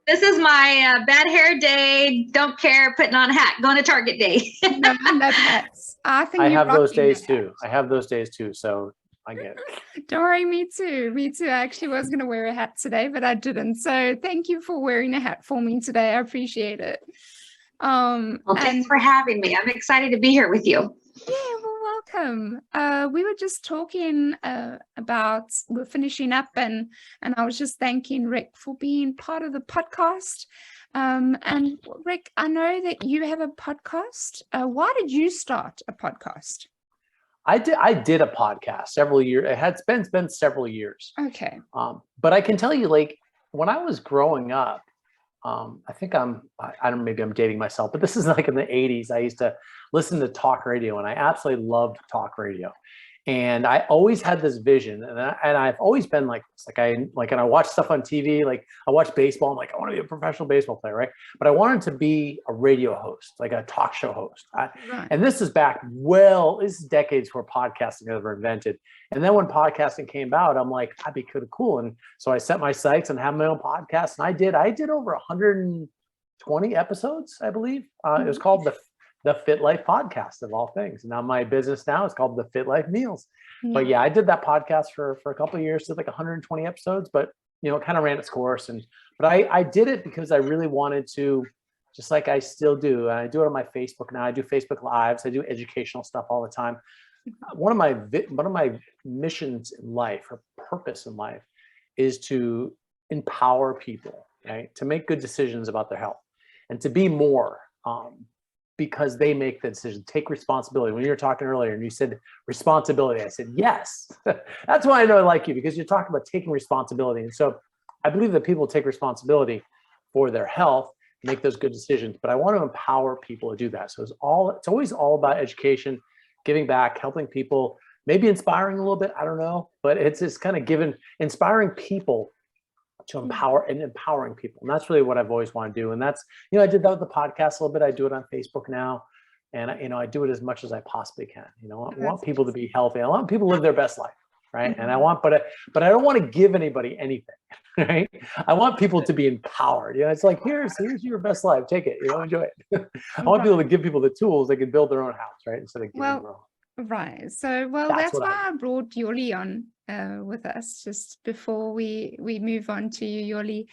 This is my bad hair day, don't care, putting on a hat, going to Target day. No, I love hats. I have those days too. I have those days too, so I get it. Don't worry, me too. Me too. I actually was going to wear a hat today, but I didn't. So thank you for wearing a hat for me today. I appreciate it. Well, thanks for having me. I'm excited to be here with you. Yeah, well, welcome. We were just talking about, we're finishing up, and I was just thanking Rick for being part of the podcast. And Rick, I know that you have a podcast. Why did you start a podcast? I did a podcast several years. It had been several years. Okay. But I can tell you, like when I was growing up, I think I don't know, maybe I'm dating myself, but this is like in the 80s. I used to listen to talk radio, and I absolutely loved talk radio. And I always had this vision, and I've always been like this. And I watch stuff on TV, like I watch baseball. I'm like, I want to be a professional baseball player, right? But I wanted to be a radio host, like a talk show host. And this is this is decades before podcasting was ever invented. And then when podcasting came about, I'm like, that'd be kind of cool. And so I set my sights and have my own podcast. And I did over 120 episodes, I believe. It was called the Fit Life Podcast, of all things. Now my business now is called the Fit Life Meals. Yeah. But yeah, I did that podcast for a couple of years, did like 120 episodes, but it kind of ran its course. But I did it because I really wanted to, just like I still do. And I do it on my Facebook now. I do Facebook Lives. I do educational stuff all the time. One of my missions in life, or purpose in life, is to empower people, right? To make good decisions about their health and to be more, because they make the decision. Take responsibility. When you were talking earlier and you said responsibility, I said, yes. That's why I know I like you, because you're talking about taking responsibility. And so I believe that people take responsibility for their health, make those good decisions, but I want to empower people to do that. So it's always all about education, giving back, helping people, maybe inspiring a little bit, I don't know, but it's kind of inspiring people to empower and empowering people. And that's really what I've always wanted to do. And that's, I did that with the podcast a little bit. I do it on Facebook now. And, I do it as much as I possibly can. I want people to be healthy. I want people to live their best life. Right. And but I don't want to give anybody anything. Right. I want people to be empowered. It's like, here's your best life. Take it, enjoy it. I want people to give people the tools they can build their own house. Right. Instead of giving them their own. Right. So, that's why I brought Yoli on with us just before we move on to you, Yoli,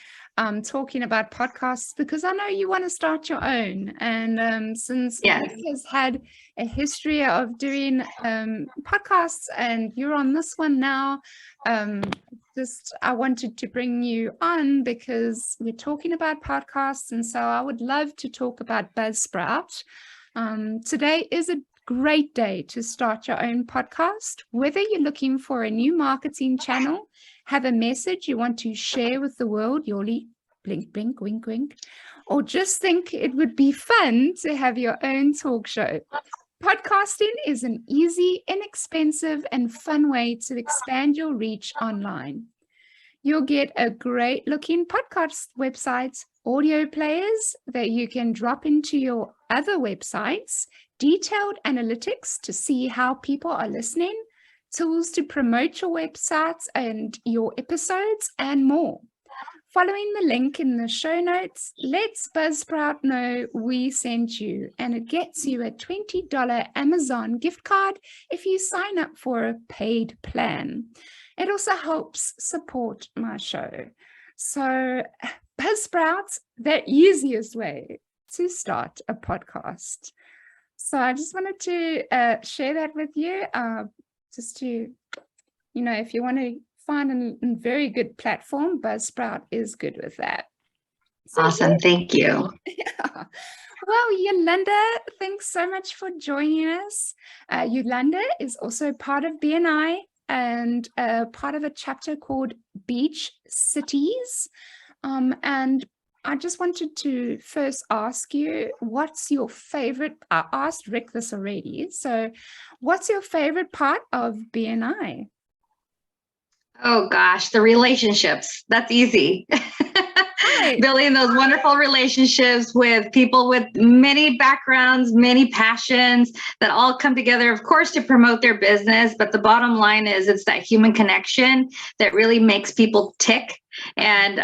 talking about podcasts, because I know you want to start your own. And since Rick has had a history of doing podcasts and you're on this one now, I wanted to bring you on because we're talking about podcasts. And so I would love to talk about Buzzsprout. Today is a great day to start your own podcast. Whether you're looking for a new marketing channel, have a message you want to share with the world, Yoli, blink, blink, wink, wink, or just think it would be fun to have your own talk show. Podcasting is an easy, inexpensive, and fun way to expand your reach online. You'll get a great looking podcast website, audio players that you can drop into your other websites, detailed analytics to see how people are listening, tools to promote your websites and your episodes, and more. Following the link in the show notes lets Buzzsprout know we sent you, and it gets you a $20 Amazon gift card if you sign up for a paid plan. It also helps support my show. So Buzzsprout's the easiest way to start a podcast. So I just wanted to share that with you, just to, if you want to find a very good platform, Buzzsprout is good with that. So, awesome. Thank you. Yeah. Well, Yolanda, thanks so much for joining us. Yolanda is also part of BNI and part of a chapter called Beach Cities. And I just wanted to first ask you, what's your favorite? I asked Rick this already. So what's your favorite part of BNI? Oh, gosh, the relationships. That's easy. Right. Building those wonderful relationships with people with many backgrounds, many passions that all come together, of course, to promote their business. But the bottom line is it's that human connection that really makes people tick. And,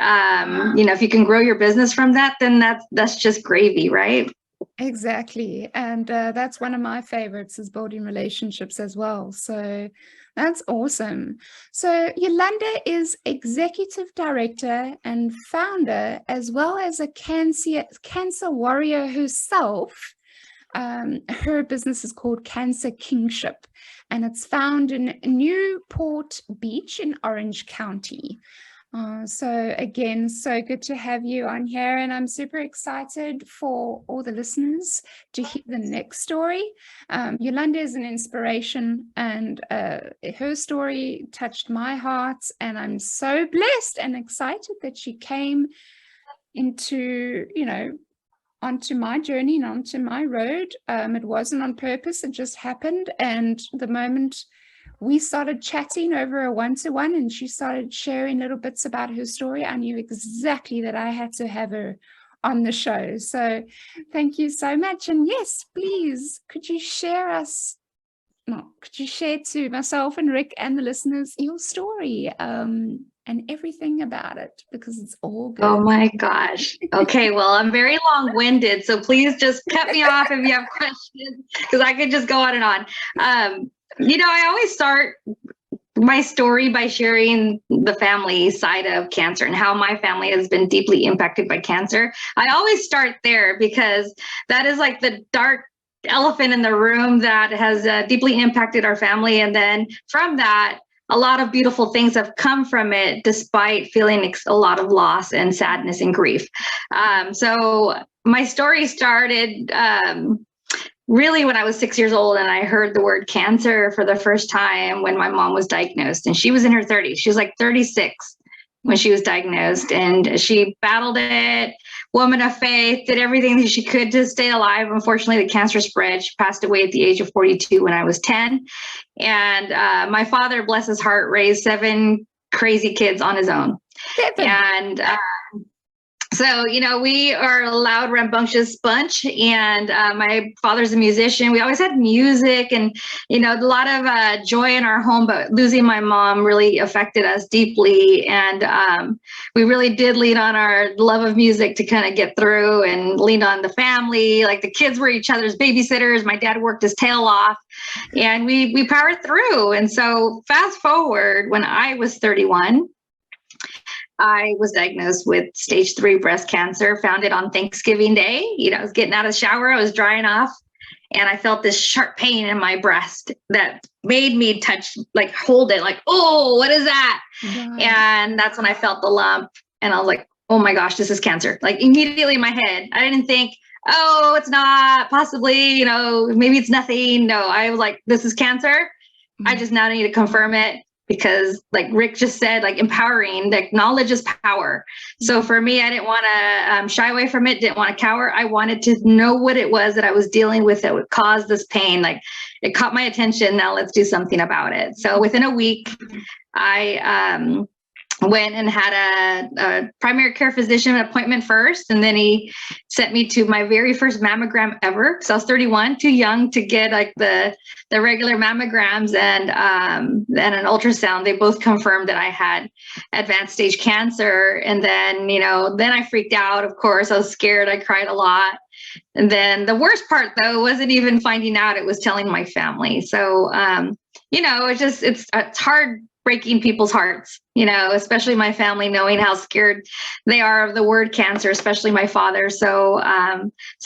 if you can grow your business from that, then that's just gravy, right? Exactly. And that's one of my favorites, is building relationships as well. So that's awesome. So Yolanda is executive director and founder, as well as a cancer warrior herself. Her business is called Cancer Kingship, and it's found in Newport Beach in Orange County. So again, so good to have you on here, and I'm super excited for all the listeners to hear the next story. Yolanda is an inspiration, and her story touched my heart, and I'm so blessed and excited that she came into, onto my journey and onto my road. It wasn't on purpose, it just happened, and the moment we started chatting over a one-to-one and she started sharing little bits about her story, I knew exactly that I had to have her on the show. So thank you so much. And yes, please, could you share to myself and Rick and the listeners your story and everything about it, because it's all good. Oh my gosh. Okay, well, I'm very long-winded, so please just cut me off if you have questions, because I could just go on and on. I always start my story by sharing the family side of cancer and how my family has been deeply impacted by cancer. I always start there because that is like the dark elephant in the room that has deeply impacted our family. And then from that, a lot of beautiful things have come from it, despite feeling a lot of loss and sadness and grief. So my story started really when I was 6 years old, and I heard the word cancer for the first time when my mom was diagnosed, and she was in her 30s. She was like 36 when she was diagnosed, and she battled it, woman of faith, did everything that she could to stay alive. Unfortunately, the cancer spread. She passed away at the age of 42 when I was 10. And my father, bless his heart, raised 7 crazy kids on his own. 7. And so, you know, we are a loud, rambunctious bunch, and my father's a musician. We always had music and, you know, a lot of joy in our home, but losing my mom really affected us deeply. And we really did lean on our love of music to kind of get through, and lean on the family. Like, the kids were each other's babysitters. My dad worked his tail off, and we powered through. And so fast forward, when I was 31, I was diagnosed with stage 3 breast cancer, found it on Thanksgiving Day. You know, I was getting out of the shower, I was drying off, and I felt this sharp pain in my breast that made me hold it, like, oh, what is that? Wow. And that's when I felt the lump, and I was like, oh my gosh, this is cancer. Like, immediately in my head, I didn't think, oh, it's not, possibly, you know, maybe it's nothing. No, I was like, this is cancer. I just now need to confirm it. Because, like Rick just said, like, empowering, like, knowledge is power. So for me, I didn't want to shy away from it, didn't want to cower. I wanted to know what it was that I was dealing with that would cause this pain. Like, it caught my attention. Now let's do something about it. So within a week, I went and had a primary care physician appointment first, and then he sent me to my very first mammogram ever. So I was 31, too young to get like the regular mammograms and an ultrasound. They both confirmed that I had advanced stage cancer. And then, you know, then I freaked out. Of course, I was scared. I cried a lot. And then the worst part, though, wasn't even finding out. It was telling my family. So, you know, it's hard breaking people's hearts, you know, especially my family, knowing how scared they are of the word cancer, especially my father. So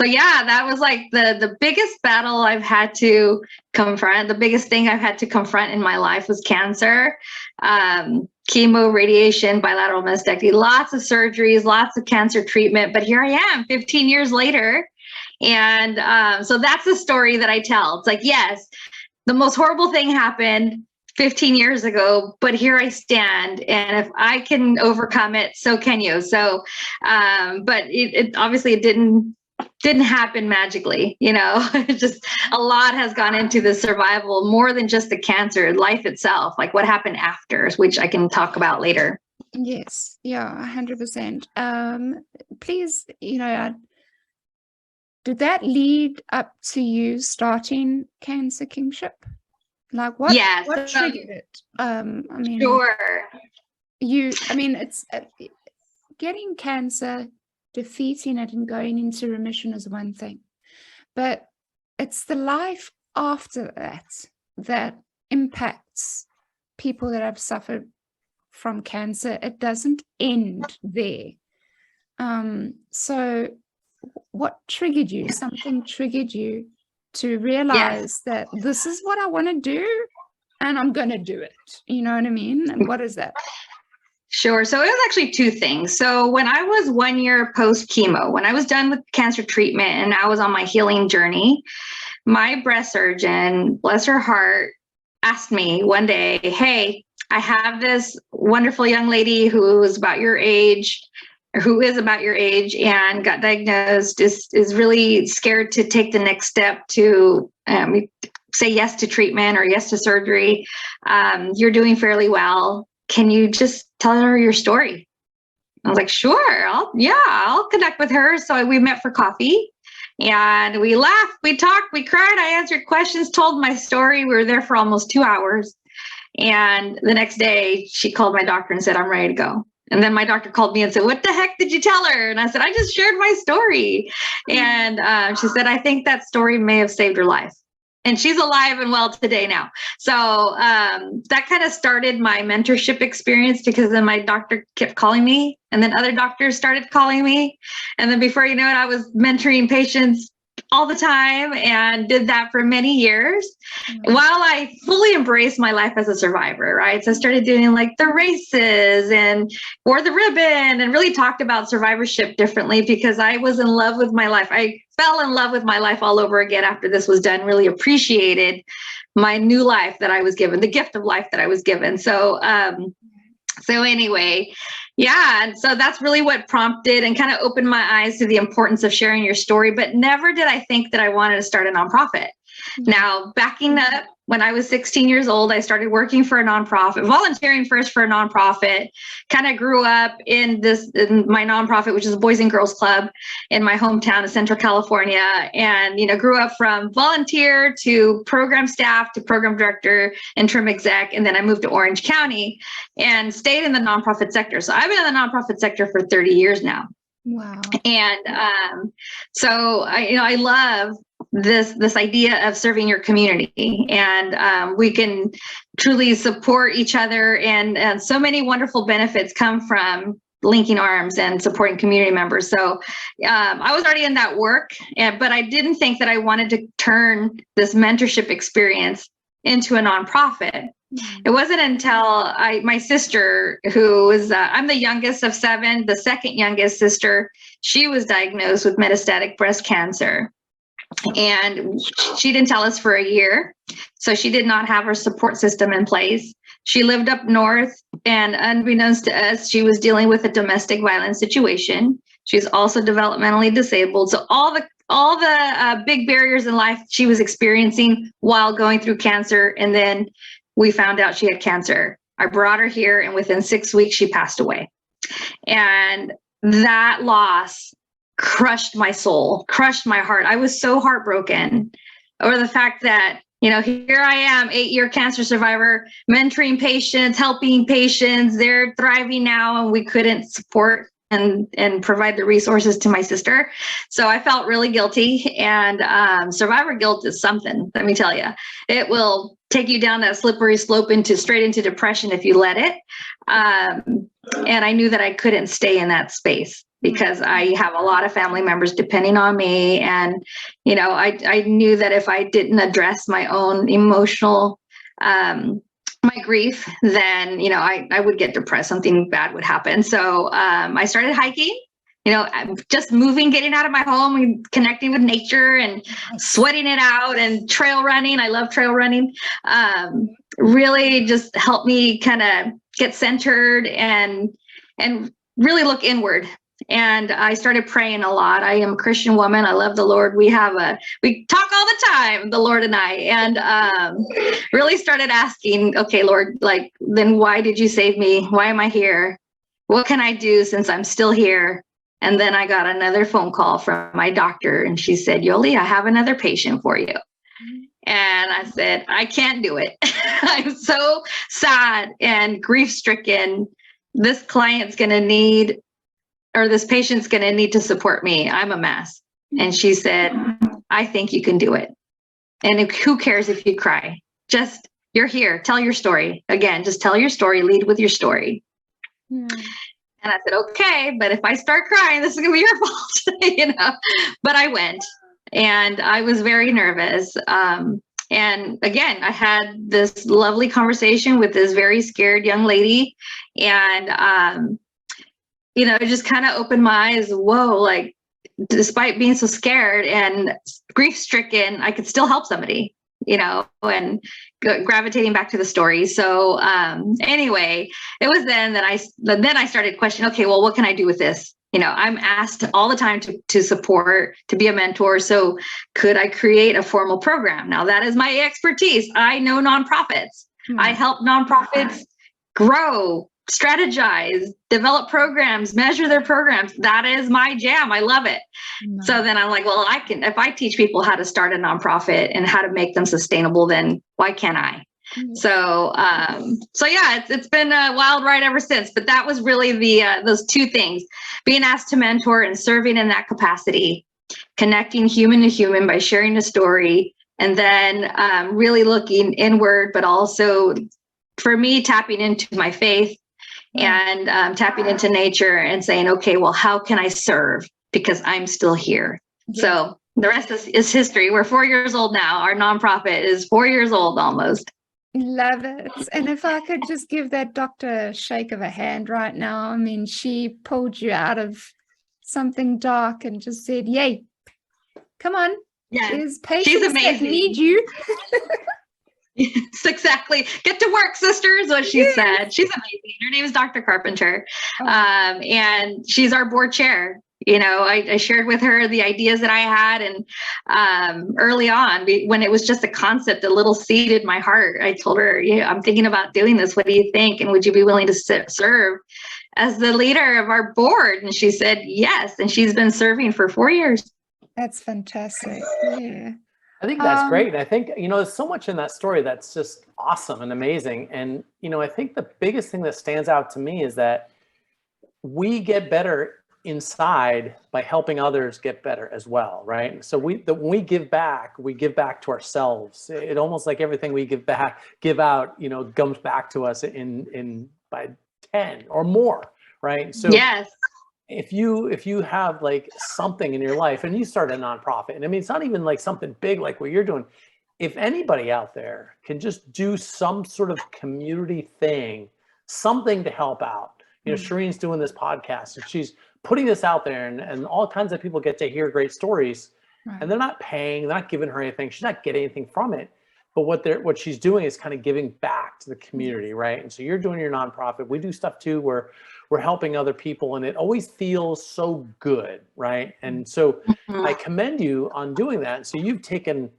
yeah, that was like the biggest battle I've had to confront. The biggest thing I've had to confront in my life was cancer. Chemo, radiation, bilateral mastectomy, lots of surgeries, lots of cancer treatment. But here I am 15 years later. And so that's the story that I tell. It's like, yes, the most horrible thing happened 15 years ago, but here I stand, and if I can overcome it, so can you. So, but it obviously it didn't happen magically, you know. Just a lot has gone into the survival, more than just the cancer, life itself, like what happened after, which I can talk about later. Yes, yeah, 100%. Please, you know, did that lead up to you starting Cancer Kingship? Like, what? Yes. What triggered it? I mean, Sure. It's getting cancer, defeating it, and going into remission is one thing, but it's the life after that impacts people that have suffered from cancer. It doesn't end there. So, what triggered you? Something triggered you to realize that this is what I want to do, and I'm going to do it. You know what I mean? And what is that? Sure. So it was actually two things. So when I was 1 year post chemo, when I was done with cancer treatment and I was on my healing journey, my breast surgeon, bless her heart, asked me one day, hey, I have this wonderful young lady who is about your age, and got diagnosed, is really scared to take the next step to say yes to treatment or yes to surgery. You're doing fairly well. Can you just tell her your story? I was like, sure, I'll connect with her. So we met for coffee, and we laughed, we talked, we cried. I answered questions, told my story. We were there for almost 2 hours. And the next day she called my doctor and said, I'm ready to go. And then my doctor called me and said, what the heck did you tell her? And I said, I just shared my story. And she said, I think that story may have saved her life. And she's alive and well today now. So that kind of started my mentorship experience, because then my doctor kept calling me, and then other doctors started calling me. And then before you know it, I was mentoring patients all the time, and did that for many years while I fully embraced my life as a survivor, right? So I started doing like the races and wore the ribbon, and really talked about survivorship differently, because I was in love with my life. I fell in love with my life all over again after this was done, really appreciated my new life that I was given, the gift of life that I was given. So anyway, yeah. And so that's really what prompted and kind of opened my eyes to the importance of sharing your story. But never did I think that I wanted to start a nonprofit. Now, backing up, when I was 16 years old, I started working for a nonprofit, volunteering first for a nonprofit, kind of grew up in my nonprofit, which is a Boys and Girls Club in my hometown of Central California. And, grew up from volunteer to program staff to program director, interim exec. And then I moved to Orange County and stayed in the nonprofit sector. So I've been in the nonprofit sector for 30 years now. Wow. And so I love this idea of serving your community, and we can truly support each other, and so many wonderful benefits come from linking arms and supporting community members. So I was already in that work, but I didn't think that I wanted to turn this mentorship experience into a nonprofit. It wasn't until my sister, who was, I'm the youngest of 7, the second youngest sister, she was diagnosed with metastatic breast cancer. And she didn't tell us for a year. So she did not have her support system in place. She lived up north, and unbeknownst to us, she was dealing with a domestic violence situation. She's also developmentally disabled. So all the big barriers in life she was experiencing while going through cancer. And then we found out she had cancer. I brought her here, and within 6 weeks, she passed away. And that loss crushed my soul, crushed my heart. I was so heartbroken over the fact that, here I am, 8-year cancer survivor, mentoring patients, helping patients. They're thriving now, and we couldn't support and provide the resources to my sister. So I felt really guilty, and survivor guilt is something, let me tell you. It will take you down that slippery slope straight into depression if you let it. And I knew that I couldn't stay in that space because I have a lot of family members depending on me. And, I knew that if I didn't address my own emotional, my grief, then, I would get depressed. Something bad would happen. So I started hiking, just moving, getting out of my home and connecting with nature and sweating it out, and trail running. I love trail running. Really just helped me kind of get centered and really look inward. And I started praying a lot. I am a Christian woman. I love the Lord. We talk all the time, the Lord and I, and really started asking, okay, Lord, then why did you save me? Why am I here? What can I do since I'm still here? And then I got another phone call from my doctor, and she said, Yoli, I have another patient for you. And I said, I can't do it. I'm so sad and grief-stricken. This client's going to need, or this patient's going to need to support me. I'm a mess. And she said, I think you can do it. And who cares if you cry? Just, you're here. Tell your story. Again, just tell your story. Lead with your story. And I said, okay, but if I start crying, this is going to be your fault, But I went, and I was very nervous. And again, I had this lovely conversation with this very scared young lady, and it just kind of opened my eyes. Whoa, despite being so scared and grief-stricken, I could still help somebody, and gravitating back to the story. So anyway, it was then that I started questioning, okay, well, what can I do with this? I'm asked all the time to support, to be a mentor. So could I create a formal program? Now that is my expertise. I know nonprofits. I help nonprofits grow, strategize, develop programs, measure their programs. That is my jam. I love it. So then I'm like, well, if I teach people how to start a nonprofit and how to make them sustainable, then why can't I? So yeah, it's been a wild ride ever since, but that was really those two things: being asked to mentor and serving in that capacity, connecting human to human by sharing a story, and then really looking inward, but also for me, tapping into my faith and tapping into nature and saying, okay, well, how can I serve? Because I'm still here. So the rest is history. We're 4 years old now. Our nonprofit is 4 years old almost. Love it. And if I could just give that doctor a shake of a hand right now. I mean, she pulled you out of something dark and just said, yay, come on. Yeah, there's patients that need you. Yes, exactly. Get to work, sister, is what she said. She's amazing. Her name is Dr. Carpenter. And she's our board chair. I shared with her the ideas that I had, and early on, when it was just a concept, a little seed in my heart, I told her, yeah, I'm thinking about doing this. What do you think? And would you be willing to serve as the leader of our board? And she said yes, and she's been serving for 4 years. That's fantastic. Yeah. I think that's great. I think, there's so much in that story that's just awesome and amazing. And, I think the biggest thing that stands out to me is that we get better inside by helping others get better as well, right? So when we give back to ourselves. It almost like everything we give out, comes back to us in by 10 or more, right? So yes. If you have like something in your life and you start a nonprofit, and I mean, it's not even like something big like what you're doing. If anybody out there can just do some sort of community thing, something to help out, Shireen's doing this podcast and she's putting this out there, and all kinds of people get to hear great stories, and they're not paying, they're not giving her anything. She's not getting anything from it. But what she's doing is kind of giving back to the community, right? And so you're doing your nonprofit. We do stuff too where we're helping other people, and it always feels so good, right? And so I commend you on doing that. And so you've taken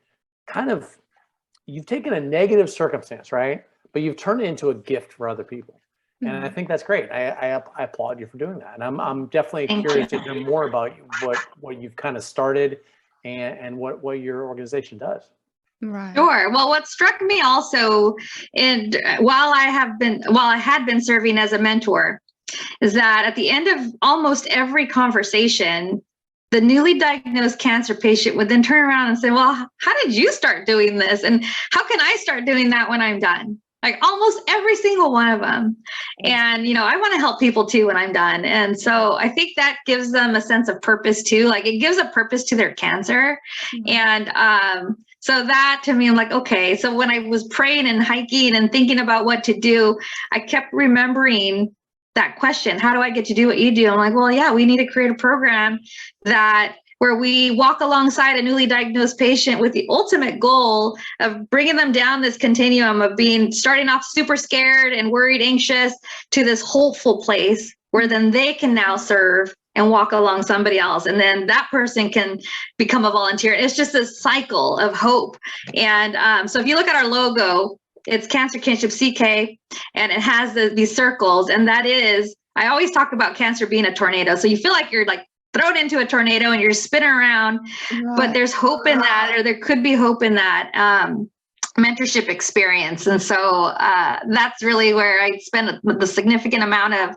a negative circumstance, right? But you've turned it into a gift for other people. And I think that's great. I applaud you for doing that. And I'm definitely curious to hear more about what you've kind of started and what your organization does. Right. Sure. Well, what struck me also, and while I had been serving as a mentor, is that at the end of almost every conversation, the newly diagnosed cancer patient would then turn around and say, well, how did you start doing this? And how can I start doing that when I'm done? Like almost every single one of them. And, I want to help people too when I'm done. And so I think that gives them a sense of purpose too. Like it gives a purpose to their cancer. And so that to me, I'm like, okay. So when I was praying and hiking and thinking about what to do, I kept remembering that question, how do I get to do what you do? I'm like, well, yeah, we need to create a program where we walk alongside a newly diagnosed patient with the ultimate goal of bringing them down this continuum of starting off super scared and worried, anxious, to this hopeful place where then they can now serve and walk along somebody else. And then that person can become a volunteer. It's just a cycle of hope. And so if you look at our logo, it's Cancer Kinship CK, and it has these circles. And that is, I always talk about cancer being a tornado. So you feel like you're like thrown into a tornado and you're spinning around, but there's hope in that, or there could be hope in that mentorship experience. And so that's really where I spend the significant amount of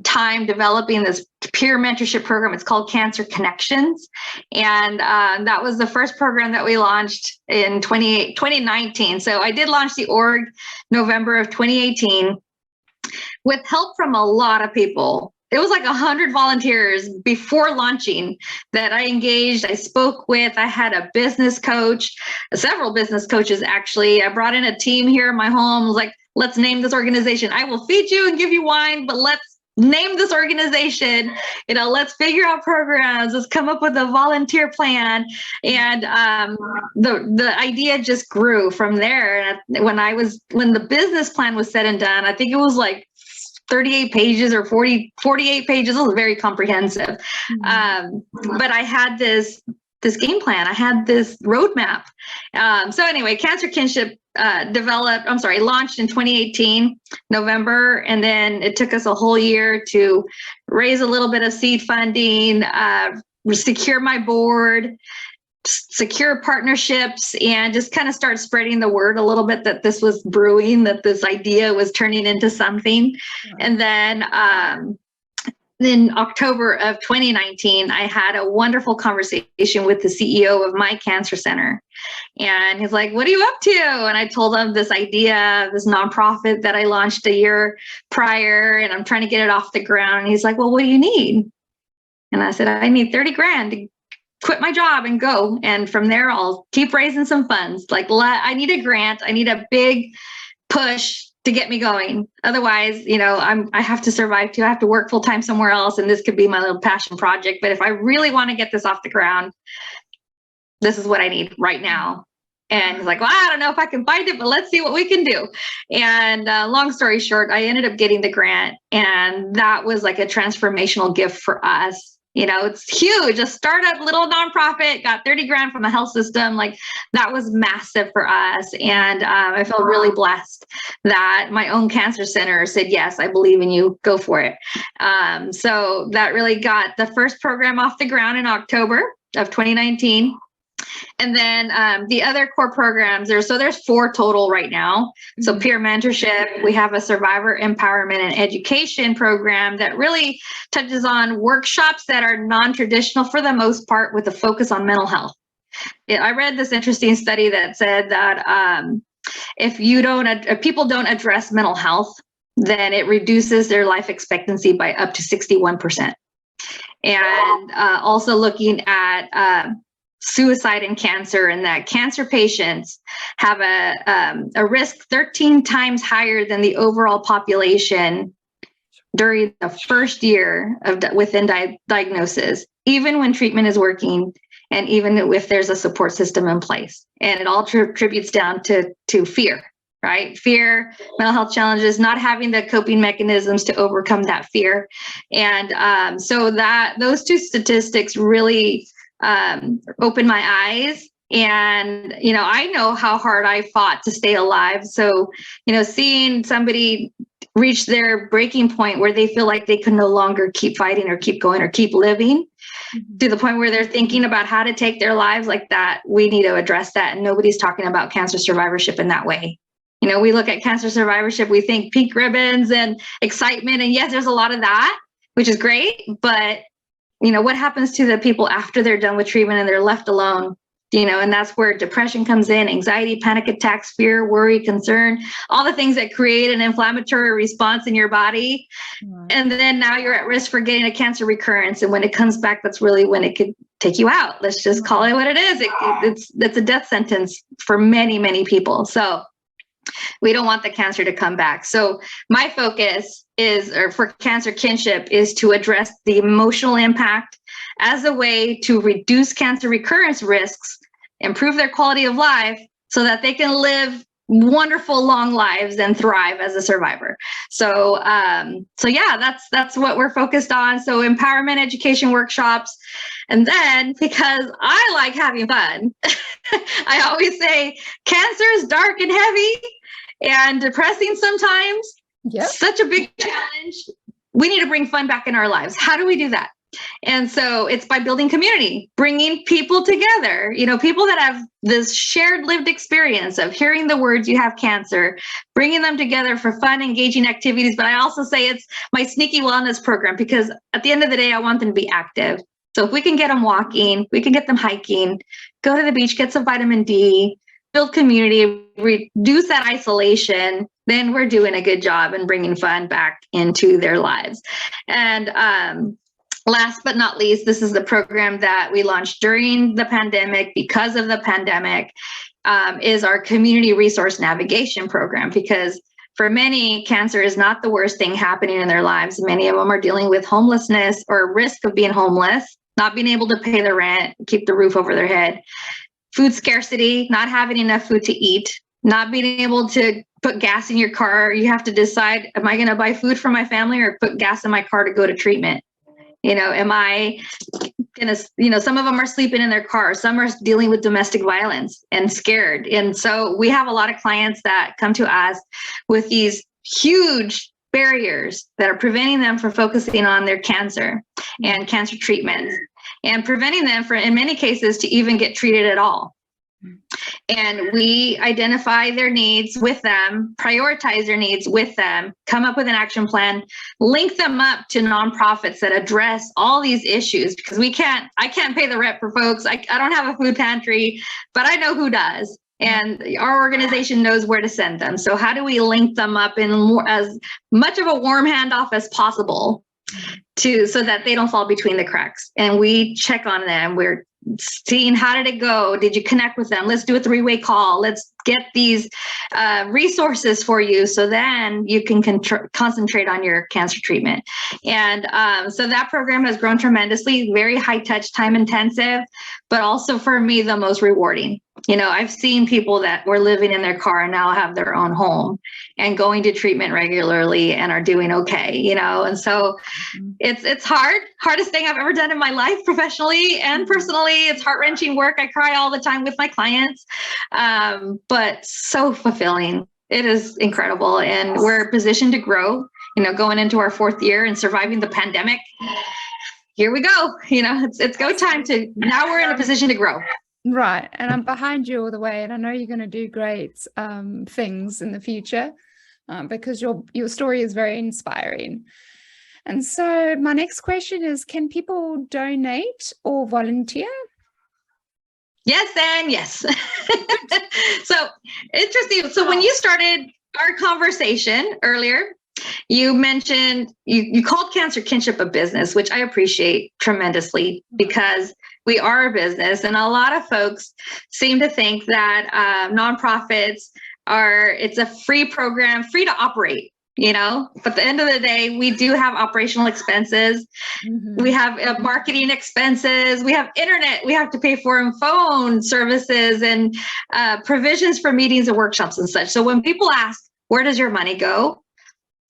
time developing this peer mentorship program. It's called Cancer Connections. And that was the first program that we launched in 2019. So I did launch the org November of 2018 with help from a lot of people. It was like 100 volunteers before launching that I engaged. I spoke with. I had a business coach, several business coaches, actually. I brought in a team here in my home. I was like, let's name this organization. I will feed you and give you wine, but let's name this organization. Let's figure out programs. Let's come up with a volunteer plan. And the idea just grew from there. And when the business plan was said and done, I think it was like 38 pages or 48 pages. It was very comprehensive. But I had this game plan. I had this roadmap. So anyway, Cancer Kinship launched in 2018, November. And then it took us a whole year to raise a little bit of seed funding, secure my board, secure partnerships, and just kind of start spreading the word a little bit that this was brewing, that this idea was turning into something. And then in October of 2019, I had a wonderful conversation with the CEO of my cancer center. And he's like, what are you up to? And I told him this idea, this nonprofit that I launched a year prior, and I'm trying to get it off the ground. And he's like, well, what do you need? And I said, I need 30 grand to quit my job and go. And from there, I'll keep raising some funds. Like, I need a grant. I need a big push to get me going. Otherwise, I have to survive too. I have to work full time somewhere else. And this could be my little passion project. But if I really want to get this off the ground, this is what I need right now. And he's like, well, I don't know if I can find it, but let's see what we can do. And long story short, I ended up getting the grant. And that was like a transformational gift for us. It's huge. A startup little nonprofit got 30 grand from the health system. Like, that was massive for us. And I felt really blessed that my own cancer center said, yes, I believe in you, go for it. So that really got the first program off the ground in October of 2019. And then the other core programs, there's 4 total right now. So peer mentorship, we have a survivor empowerment and education program that really touches on workshops that are non-traditional for the most part, with a focus on mental health. I read this interesting study that said that if people don't address mental health, then it reduces their life expectancy by up to 61%. And also looking at suicide and cancer, and that cancer patients have a risk 13 times higher than the overall population during the first year within diagnosis, even when treatment is working, and even if there's a support system in place. And it all attributes down to fear, right? Fear, mental health challenges, not having the coping mechanisms to overcome that fear. And so those 2 statistics really opened my eyes. And, I know how hard I fought to stay alive. So, seeing somebody reach their breaking point where they feel like they can no longer keep fighting or keep going or keep living, to the point where they're thinking about how to take their lives like that, we need to address that. And nobody's talking about cancer survivorship in that way. We look at cancer survivorship, we think pink ribbons and excitement. And yes, there's a lot of that, which is great. But what happens to the people after they're done with treatment and they're left alone? And that's where depression comes in, anxiety, panic attacks, fear, worry, concern, all the things that create an inflammatory response in your body. And then now you're at risk for getting a cancer recurrence. And when it comes back, that's really when it could take you out. Let's just call it what it is. It's a death sentence for many, many people. So we don't want the cancer to come back. So my focus for cancer kinship is to address the emotional impact as a way to reduce cancer recurrence risks, improve their quality of life, so that they can live wonderful long lives and thrive as a survivor. So yeah, that's what we're focused on. So empowerment, education workshops. And then, because I like having fun, I always say cancer is dark and heavy and depressing sometimes. Yep. Such a big challenge. We need to bring fun back in our lives. How do we do that? And so it's by building community, bringing people together, people that have this shared lived experience of hearing the words "you have cancer," bringing them together for fun, engaging activities. But I also say it's my sneaky wellness program, because at the end of the day, I want them to be active. So if we can get them walking, we can get them hiking, go to the beach, get some vitamin D, build community, reduce that isolation, then we're doing a good job in bringing fun back into their lives. And last but not least, this is the program that we launched during the pandemic because of the pandemic, is our community resource navigation program. Because for many, cancer is not the worst thing happening in their lives. Many of them are dealing with homelessness or risk of being homeless, not being able to pay their rent, keep the roof over their head, food scarcity, not having enough food to eat, not being able to put gas in your car. You have to decide, am I going to buy food for my family or put gas in my car to go to treatment? Am I going to, some of them are sleeping in their car. Some are dealing with domestic violence and scared. And so we have a lot of clients that come to us with these huge barriers that are preventing them from focusing on their cancer and cancer treatment, and preventing them from, in many cases, to even get treated at all. And we identify their needs with them, prioritize their needs with them, come up with an action plan, link them up to nonprofits that address all these issues, because I can't pay the rent for folks. I don't have a food pantry, but I know who does. And our organization knows where to send them. So how do we link them up in as much of a warm handoff as possible so that they don't fall between the cracks? And we check on them. We're seeing, how did it go? Did you connect with them? Let's do a 3-way call. Let's get these resources for you, so then you can concentrate on your cancer treatment. And so that program has grown tremendously, very high touch, time intensive, but also for me, the most rewarding. I've seen people that were living in their car and now have their own home and going to treatment regularly and are doing okay, and so it's hardest thing I've ever done in my life, professionally and personally. It's heart-wrenching work. I cry all the time with my clients, but so fulfilling. It is incredible. And we're positioned to grow, going into our 4th year and surviving the pandemic. Here we go. It's go time now we're in a position to grow. Right. And I'm behind you all the way. And I know you're going to do great things in the future because your story is very inspiring. And so my next question is, can people donate or volunteer? Yes, and yes. So interesting. So when you started our conversation earlier, you mentioned, you called Cancer Kinship a business, which I appreciate tremendously because we are a business. And a lot of folks seem to think that nonprofits it's a free program, free to operate, but at the end of the day, we do have operational expenses. We have marketing expenses. We have internet we have to pay for, and phone services, and provisions for meetings and workshops and such. So when people ask, where does your money go?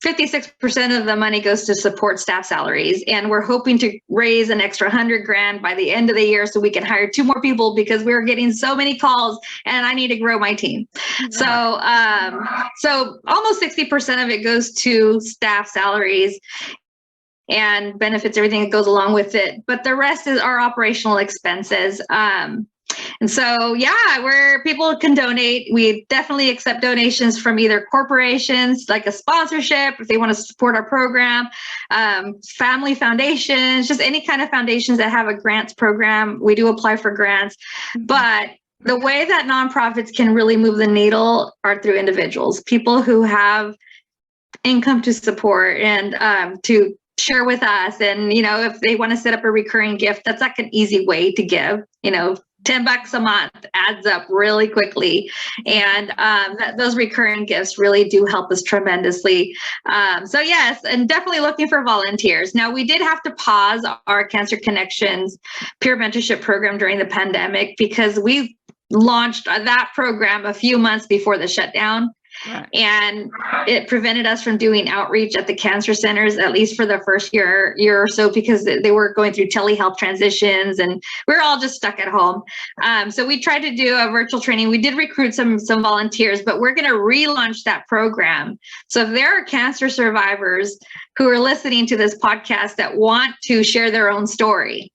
56% of the money goes to support staff salaries. And we're hoping to raise an extra $100,000 by the end of the year so we can hire 2 more people because we're getting so many calls and I need to grow my team. So almost 60% of it goes to staff salaries and benefits, everything that goes along with it. But the rest is our operational expenses. And so, where people can donate, we definitely accept donations from either corporations, like a sponsorship, if they want to support our program, family foundations, just any kind of foundations that have a grants program. We do apply for grants, but the way that nonprofits can really move the needle are through individuals, people who have income to support and to share with us. And, if they want to set up a recurring gift, that's like an easy way to give, $10 a month adds up really quickly. And those recurring gifts really do help us tremendously. So yes, and definitely looking for volunteers. Now, we did have to pause our Cancer Connections peer mentorship program during the pandemic because we launched that program a few months before the shutdown. Right. And it prevented us from doing outreach at the cancer centers, at least for the first year or so, because they were going through telehealth transitions and we were all just stuck at home. So we tried to do a virtual training. We did recruit some volunteers, but we're going to relaunch that program. So if there are cancer survivors who are listening to this podcast that want to share their own story,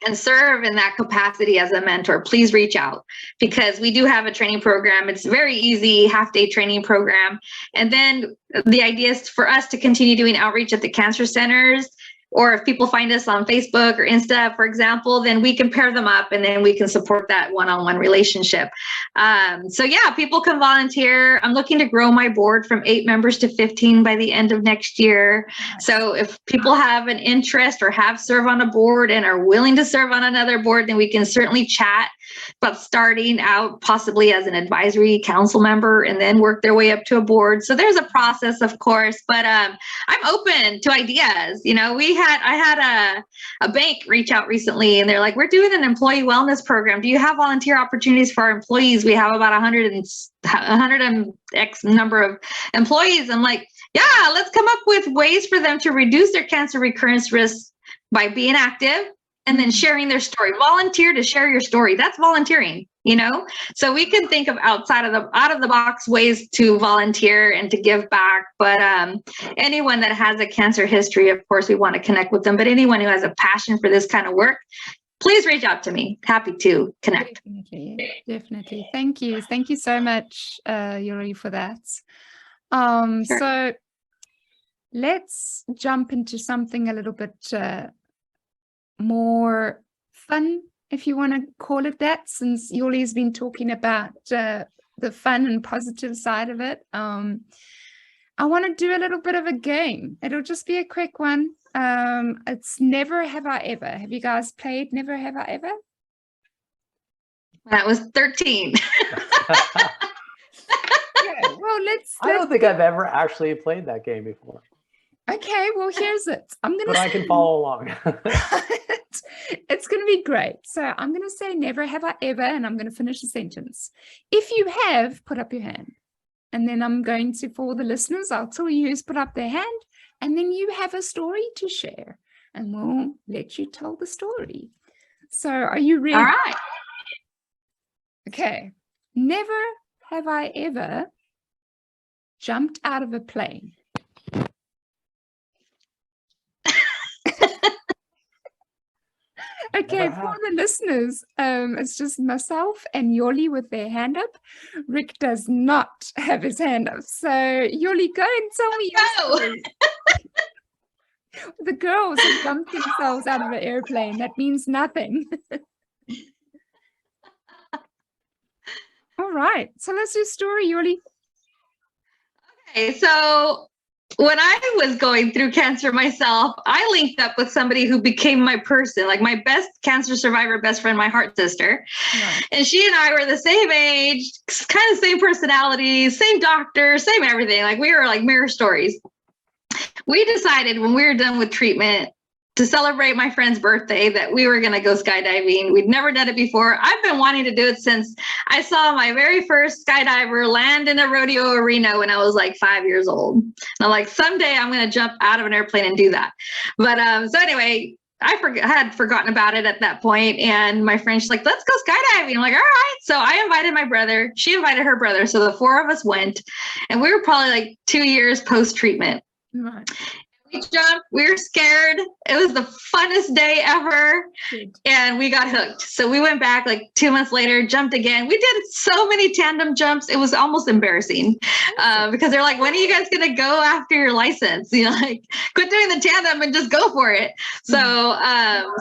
and serve in that capacity as a mentor, please reach out because we do have a training program. It's very easy, half-day training program. And then the idea is for us to continue doing outreach at the cancer centers, or if people find us on Facebook or Insta, for example, then we can pair them up and then we can support that one-on-one relationship. So people can volunteer. I'm looking to grow my board from 8 members to 15 by the end of next year. So if people have an interest or have served on a board and are willing to serve on another board, then we can certainly chat about starting out possibly as an advisory council member and then work their way up to a board. So there's a process, of course, but I'm open to ideas. I had a bank reach out recently and they're like, we're doing an employee wellness program. Do you have volunteer opportunities for our employees? We have about 100 and X number of employees. I'm like, yeah, let's come up with ways for them to reduce their cancer recurrence risk by being active and then sharing their story. Volunteer to share your story. That's volunteering, So we can think of out of the box ways to volunteer and to give back. But anyone that has a cancer history, of course, we want to connect with them. But anyone who has a passion for this kind of work, please reach out to me. Happy to connect. Definitely. Thank you. Thank you so much, Yuri, for that. Sure. So let's jump into something a little bit more fun, if you want to call it that, since Yuli's been talking about the fun and positive side of it. I want to do a little bit of a game. It'll just be a quick one. It's Never Have I Ever. Have you guys played Never Have I Ever? That was 13. Well, I don't think I've ever actually played that game before. Okay, well, here's it. But I can follow along. It's going to be great. So I'm going to say never have I ever, and I'm going to finish the sentence. If you have, put up your hand. And then I'm going to, for the listeners, I'll tell you who's put up their hand, and then you have a story to share, and we'll let you tell the story. So are you ready? All right. Okay. Never have I ever jumped out of a plane. Okay, for the listeners, it's just myself and Yoli with their hand up. Rick does not have his hand up. So Yoli, go and tell me your story. The girls have jumped themselves out of an airplane. That means nothing. All right, so let's do story, Yoli. Okay, so when I was going through cancer myself, I linked up with somebody who became my person, like my best cancer survivor, best friend, my heart sister. Right. And she and I were the same age, kind of same personalities, same doctor, same everything. Like we were like mirror stories. We decided when we were done with treatment to celebrate my friend's birthday that we were going to go skydiving. We'd never done it before. I've been wanting to do it since I saw my very first skydiver land in a rodeo arena when I was like 5 years old. And I'm like, someday I'm going to jump out of an airplane and do that. But so anyway, I had forgotten about it at that point. And my friend, she's like, let's go skydiving. I'm like, all right. So I invited my brother. She invited her brother. So the four of us went. And we were probably like 2 years post-treatment. Right. We jumped, we were scared. It was the funnest day ever. And we got hooked. So we went back like 2 months later, jumped again. We did so many tandem jumps. It was almost embarrassing because they're like, when are you guys going to go after your license? You know, like quit doing the tandem and just go for it. So,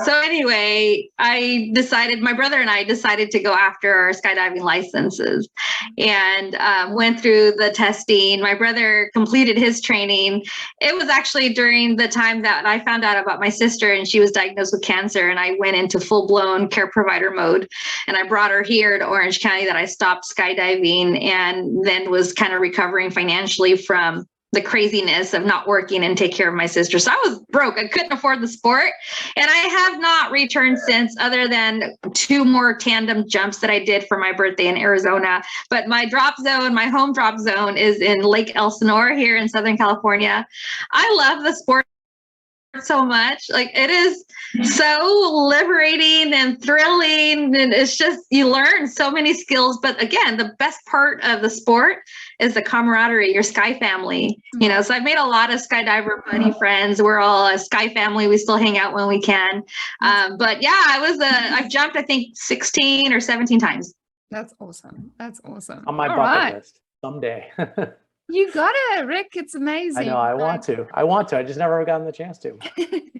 so anyway, my brother and I decided to go after our skydiving licenses and went through the testing. My brother completed his training. It was actually during the time that I found out about my sister and she was diagnosed with cancer, and I went into full-blown care provider mode, and I brought her here to Orange County that I stopped skydiving and then was kind of recovering financially from the craziness of not working and take care of my sister. So I was broke. I couldn't afford the sport. And I have not returned since, other than 2 more tandem jumps that I did for my birthday in Arizona. But my drop zone, my home drop zone is in Lake Elsinore here in Southern California. I love the sport so much. Like it is so liberating and thrilling, and it's just, you learn so many skills. But again, the best part of the sport is the camaraderie, your sky family, you know. So I've made a lot of skydiver buddy friends. We're all a sky family. We still hang out when we can. But yeah, I've jumped I think 16 or 17 times. That's awesome. That's awesome. On my bucket list someday. You got it, Rick. It's amazing. I know. I want to. I just never gotten the chance to.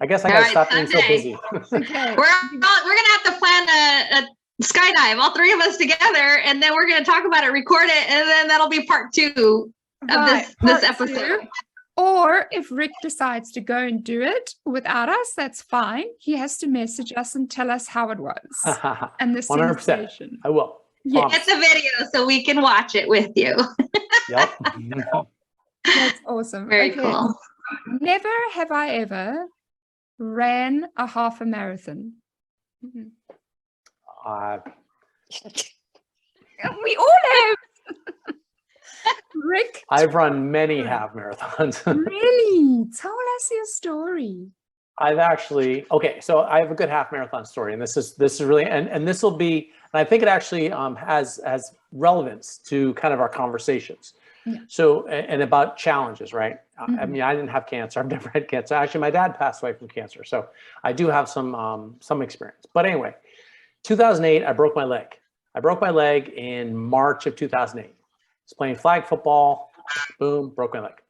I guess I got to stop being so busy. Okay. We're gonna have to plan a skydive, all 3 of us together, and then we're gonna talk about it, record it, and then that'll be part 2 of this episode. Or if Rick decides to go and do it without us, that's fine. He has to message us and tell us how it was and the 100%. sensation. I will. Yes. Get the video so we can watch it with you. Yep. That's awesome. Very cool. Never have I ever ran a half a marathon. We all have. Rick, I've run many half marathons. Really? Tell us your story. I've actually, okay, so I have a good half marathon story, and this is really, and this will be, and I think it actually has relevance to kind of our conversations. Yeah. So, and about challenges, right? I mean, I didn't have cancer. I've never had cancer. Actually, my dad passed away from cancer, so I do have some experience. But anyway, 2008, I broke my leg. I broke my leg in March of 2008. I was playing flag football. Boom, broke my leg.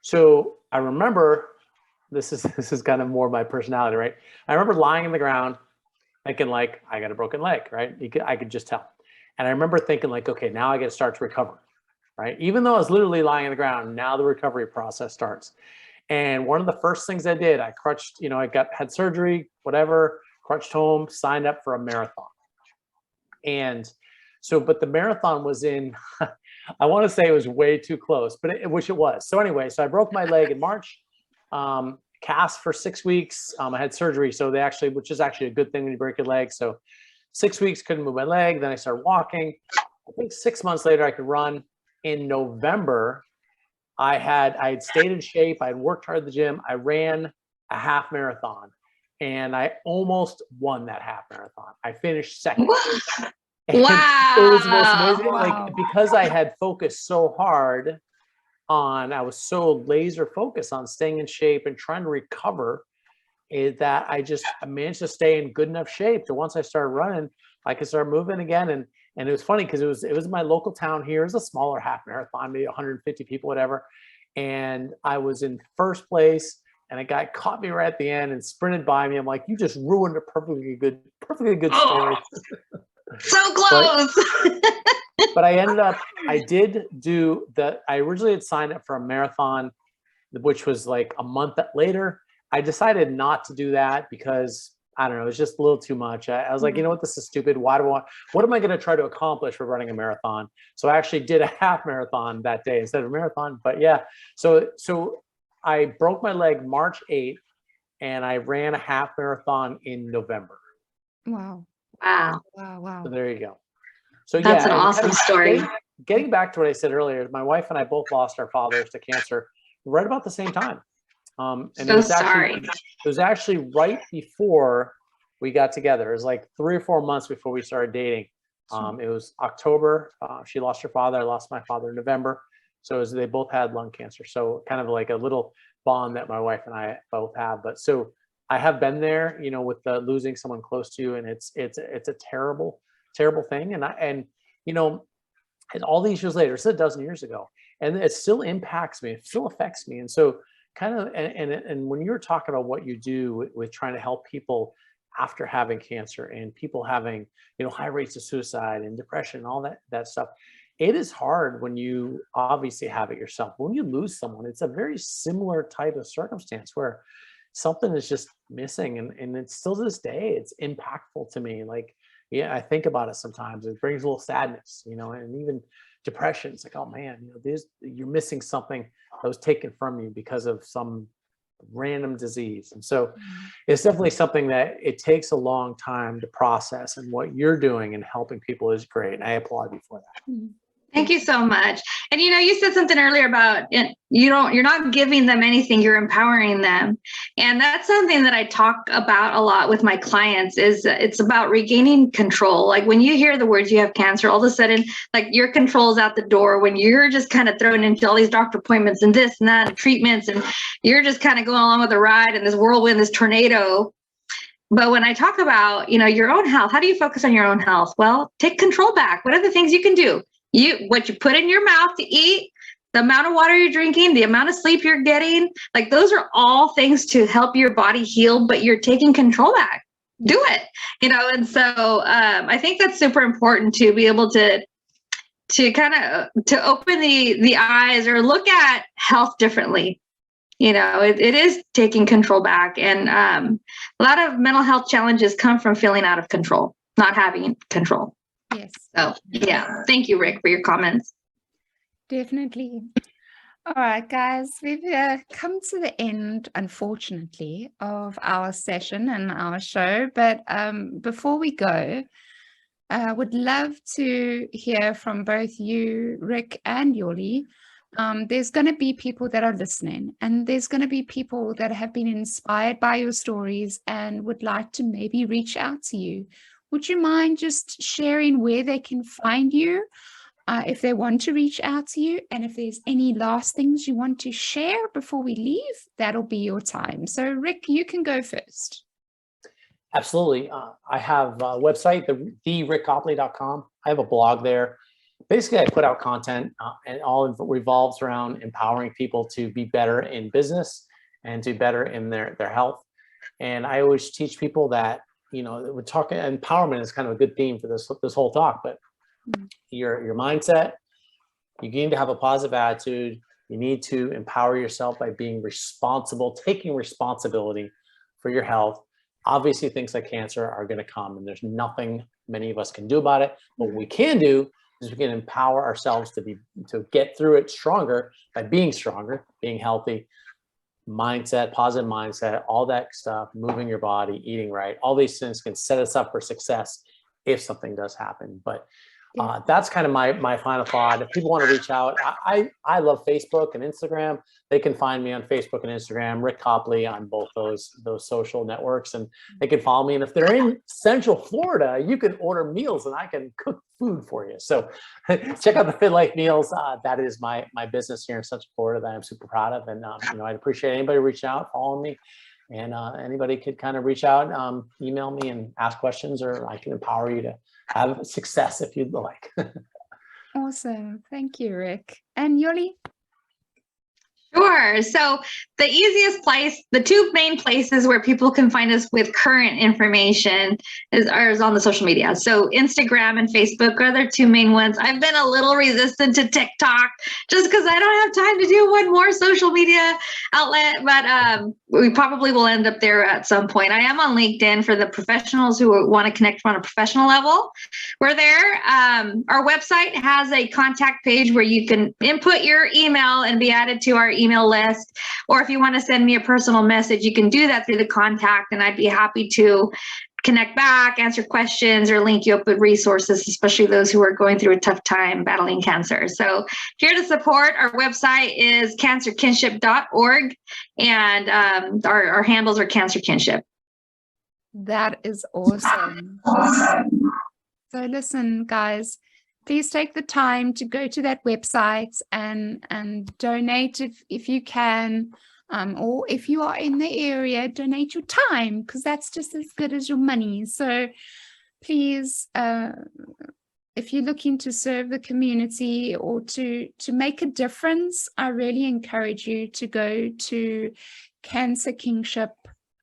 So I remember. This is kind of more my personality, right? I remember lying in the ground thinking like, I got a broken leg, right? I could just tell. And I remember thinking like, okay, now I got to start to recover, right? Even though I was literally lying in the ground, now the recovery process starts. And one of the first things I did, I crutched, you know, had surgery, whatever, crutched home, signed up for a marathon. And so, but the marathon was in, I want to say it was way too close, but which it was. So anyway, so I broke my leg in March. cast for 6 weeks. I had surgery, so which is actually a good thing when you break your leg. So 6 weeks, couldn't move my leg. Then I started walking. I think 6 months later, I could run. In November, I had stayed in shape. I had worked hard at the gym. I ran a half marathon, and I almost won that half marathon. I finished second. Wow. It was the most amazing, Wow. like, because I had focused so hard I was so laser focused on staying in shape and trying to recover, that I managed to stay in good enough shape to, once I started running, I could start moving again. And it was funny because it was my local town here. It was a smaller half marathon, maybe 150 people, whatever. And I was in first place, and a guy caught me right at the end and sprinted by me. I'm like, you just ruined a perfectly good story. So close. But I originally had signed up for a marathon, which was like a month later. I decided not to do that because, I don't know, it was just a little too much. I was like, you know what, this is stupid. What am I going to try to accomplish for running a marathon? So I actually did a half marathon that day instead of a marathon. But yeah, so I broke my leg March 8th, and I ran a half marathon in November. Wow. Wow. Wow. So there you go. So That's yeah, an awesome story. Getting back to what I said earlier, my wife and I both lost our fathers to cancer right about the same time. And So sorry. It was actually right before we got together. It was like 3 or 4 months before we started dating. It was October. She lost her father. I lost my father in November. So they both had lung cancer. So kind of like a little bond that my wife and I both have. But so I have been there, with losing someone close to you, and it's a terrible thing. And all these years later, it's a dozen years ago, and it still impacts me. It still affects me. And so kind of, and when you're talking about what you do with trying to help people after having cancer, and people having, high rates of suicide and depression and all that stuff, it is hard when you obviously have it yourself. When you lose someone, it's a very similar type of circumstance where something is just missing. And it's still to this day, it's impactful to me. Like, yeah, I think about it sometimes. It brings a little sadness, and even depression. It's like, oh man, you're missing something that was taken from you because of some random disease. And so it's definitely something that it takes a long time to process, and what you're doing and helping people is great. And I applaud you for that. Thank you so much. And you said something earlier about you're not giving them anything, you're empowering them. And that's something that I talk about a lot with my clients, is it's about regaining control. Like when you hear the words you have cancer, all of a sudden, like your control's out the door when you're just kind of thrown into all these doctor appointments and this and that and treatments, and you're just kind of going along with the ride in this whirlwind, this tornado. But when I talk about, your own health, how do you focus on your own health? Well, take control back. What are the things you can do? What you put in your mouth to eat, the amount of water you're drinking, the amount of sleep you're getting, like those are all things to help your body heal, but you're taking control back. Do it, and so I think that's super important to be able to kind of to open the eyes or look at health differently. It is taking control back. And a lot of mental health challenges come from feeling out of control, not having control. Yes. So, yeah. Thank you, Rick, for your comments. Definitely. All right, guys, we've come to the end, unfortunately, of our session and our show. But before we go, I would love to hear from both you, Rick and Yoli. There's going to be people that are listening, and there's going to be people that have been inspired by your stories and would like to maybe reach out to you. Would you mind just sharing where they can find you if they want to reach out to you? And if there's any last things you want to share before we leave, that'll be your time. So Rick, you can go first. Absolutely. I have a website, therickcopley.com. I have a blog there. Basically, I put out content and all revolves around empowering people to be better in business and to be better in their health. And I always teach people that, we're talking empowerment is kind of a good theme for this whole talk, but your mindset, you need to have a positive attitude. You need to empower yourself by being responsible, taking responsibility for your health. Obviously, things like cancer are going to come, and there's nothing many of us can do about it. But what we can do is we can empower ourselves to get through it stronger by being stronger, being healthy, mindset, positive mindset, all that stuff, moving your body, eating right, all these things can set us up for success if something does happen. But that's kind of my final thought. If people want to reach out, I love Facebook and Instagram. They can find me on Facebook and Instagram, Rick Copley, on both those social networks, and they can follow me. And if they're in Central Florida, you can order meals and I can cook food for you. So check out the Fit Life Meals. That is my business here in Central Florida that I'm super proud of. And I'd appreciate anybody reaching out, following me. And anybody could kind of reach out, email me and ask questions, or I can empower you to have success if you'd like. Awesome. Thank you, Rick. And Yoli? Sure. So the easiest place, the two main places where people can find us with current information is on the social media. So Instagram and Facebook are their two main ones. I've been a little resistant to TikTok just because I don't have time to do one more social media outlet, but we probably will end up there at some point. I am on LinkedIn for the professionals who want to connect on a professional level. We're there. Our website has a contact page where you can input your email and be added to our email list. Or if you want to send me a personal message, you can do that through the contact, and I'd be happy to connect back, answer questions, or link you up with resources, especially those who are going through a tough time battling cancer. So here to support. Our website is cancerkinship.org, and our handles are Cancer Kinship. That is awesome. So listen, guys, please take the time to go to that website and donate if you can, or if you are in the area, donate your time, because that's just as good as your money. So please, if you're looking to serve the community or to make a difference, I really encourage you to go to Cancer Kingship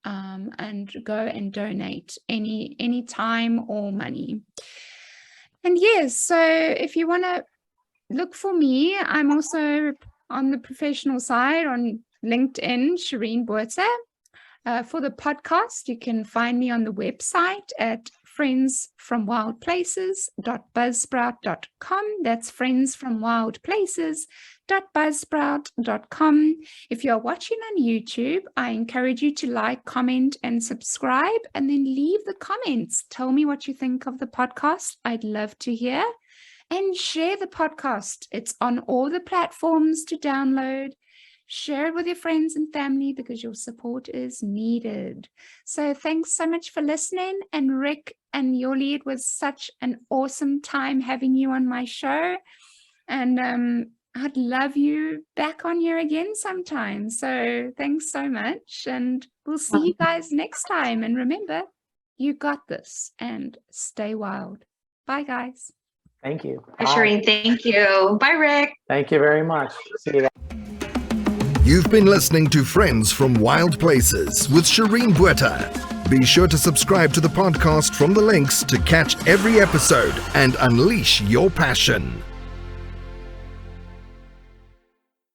and go and donate any time or money. And yes, so if you want to look for me, I'm also on the professional side on LinkedIn, Shireen Buerta. For the podcast, you can find me on the website at friendsfromwildplaces.buzzsprout.com. That's friendsfromwildplaces.buzzsprout.com. If you're watching on YouTube, I encourage you to like, comment, and subscribe, and then leave the comments. Tell me what you think of the podcast. I'd love to hear. And share the podcast. It's on all the platforms to download. Share it with your friends and family because your support is needed. So thanks so much for listening. And Rick and Yoli, it was such an awesome time having you on my show. And I'd love you back on here again sometime. So thanks so much. And we'll see you guys next time. And remember, you got this, and stay wild. Bye, guys. Thank you. Bye, Shireen. Thank you. Bye, Rick. Thank you very much. See you guys. You've been listening to Friends from Wild Places with Shireen Buerta. Be sure to subscribe to the podcast from the links to catch every episode and unleash your passion.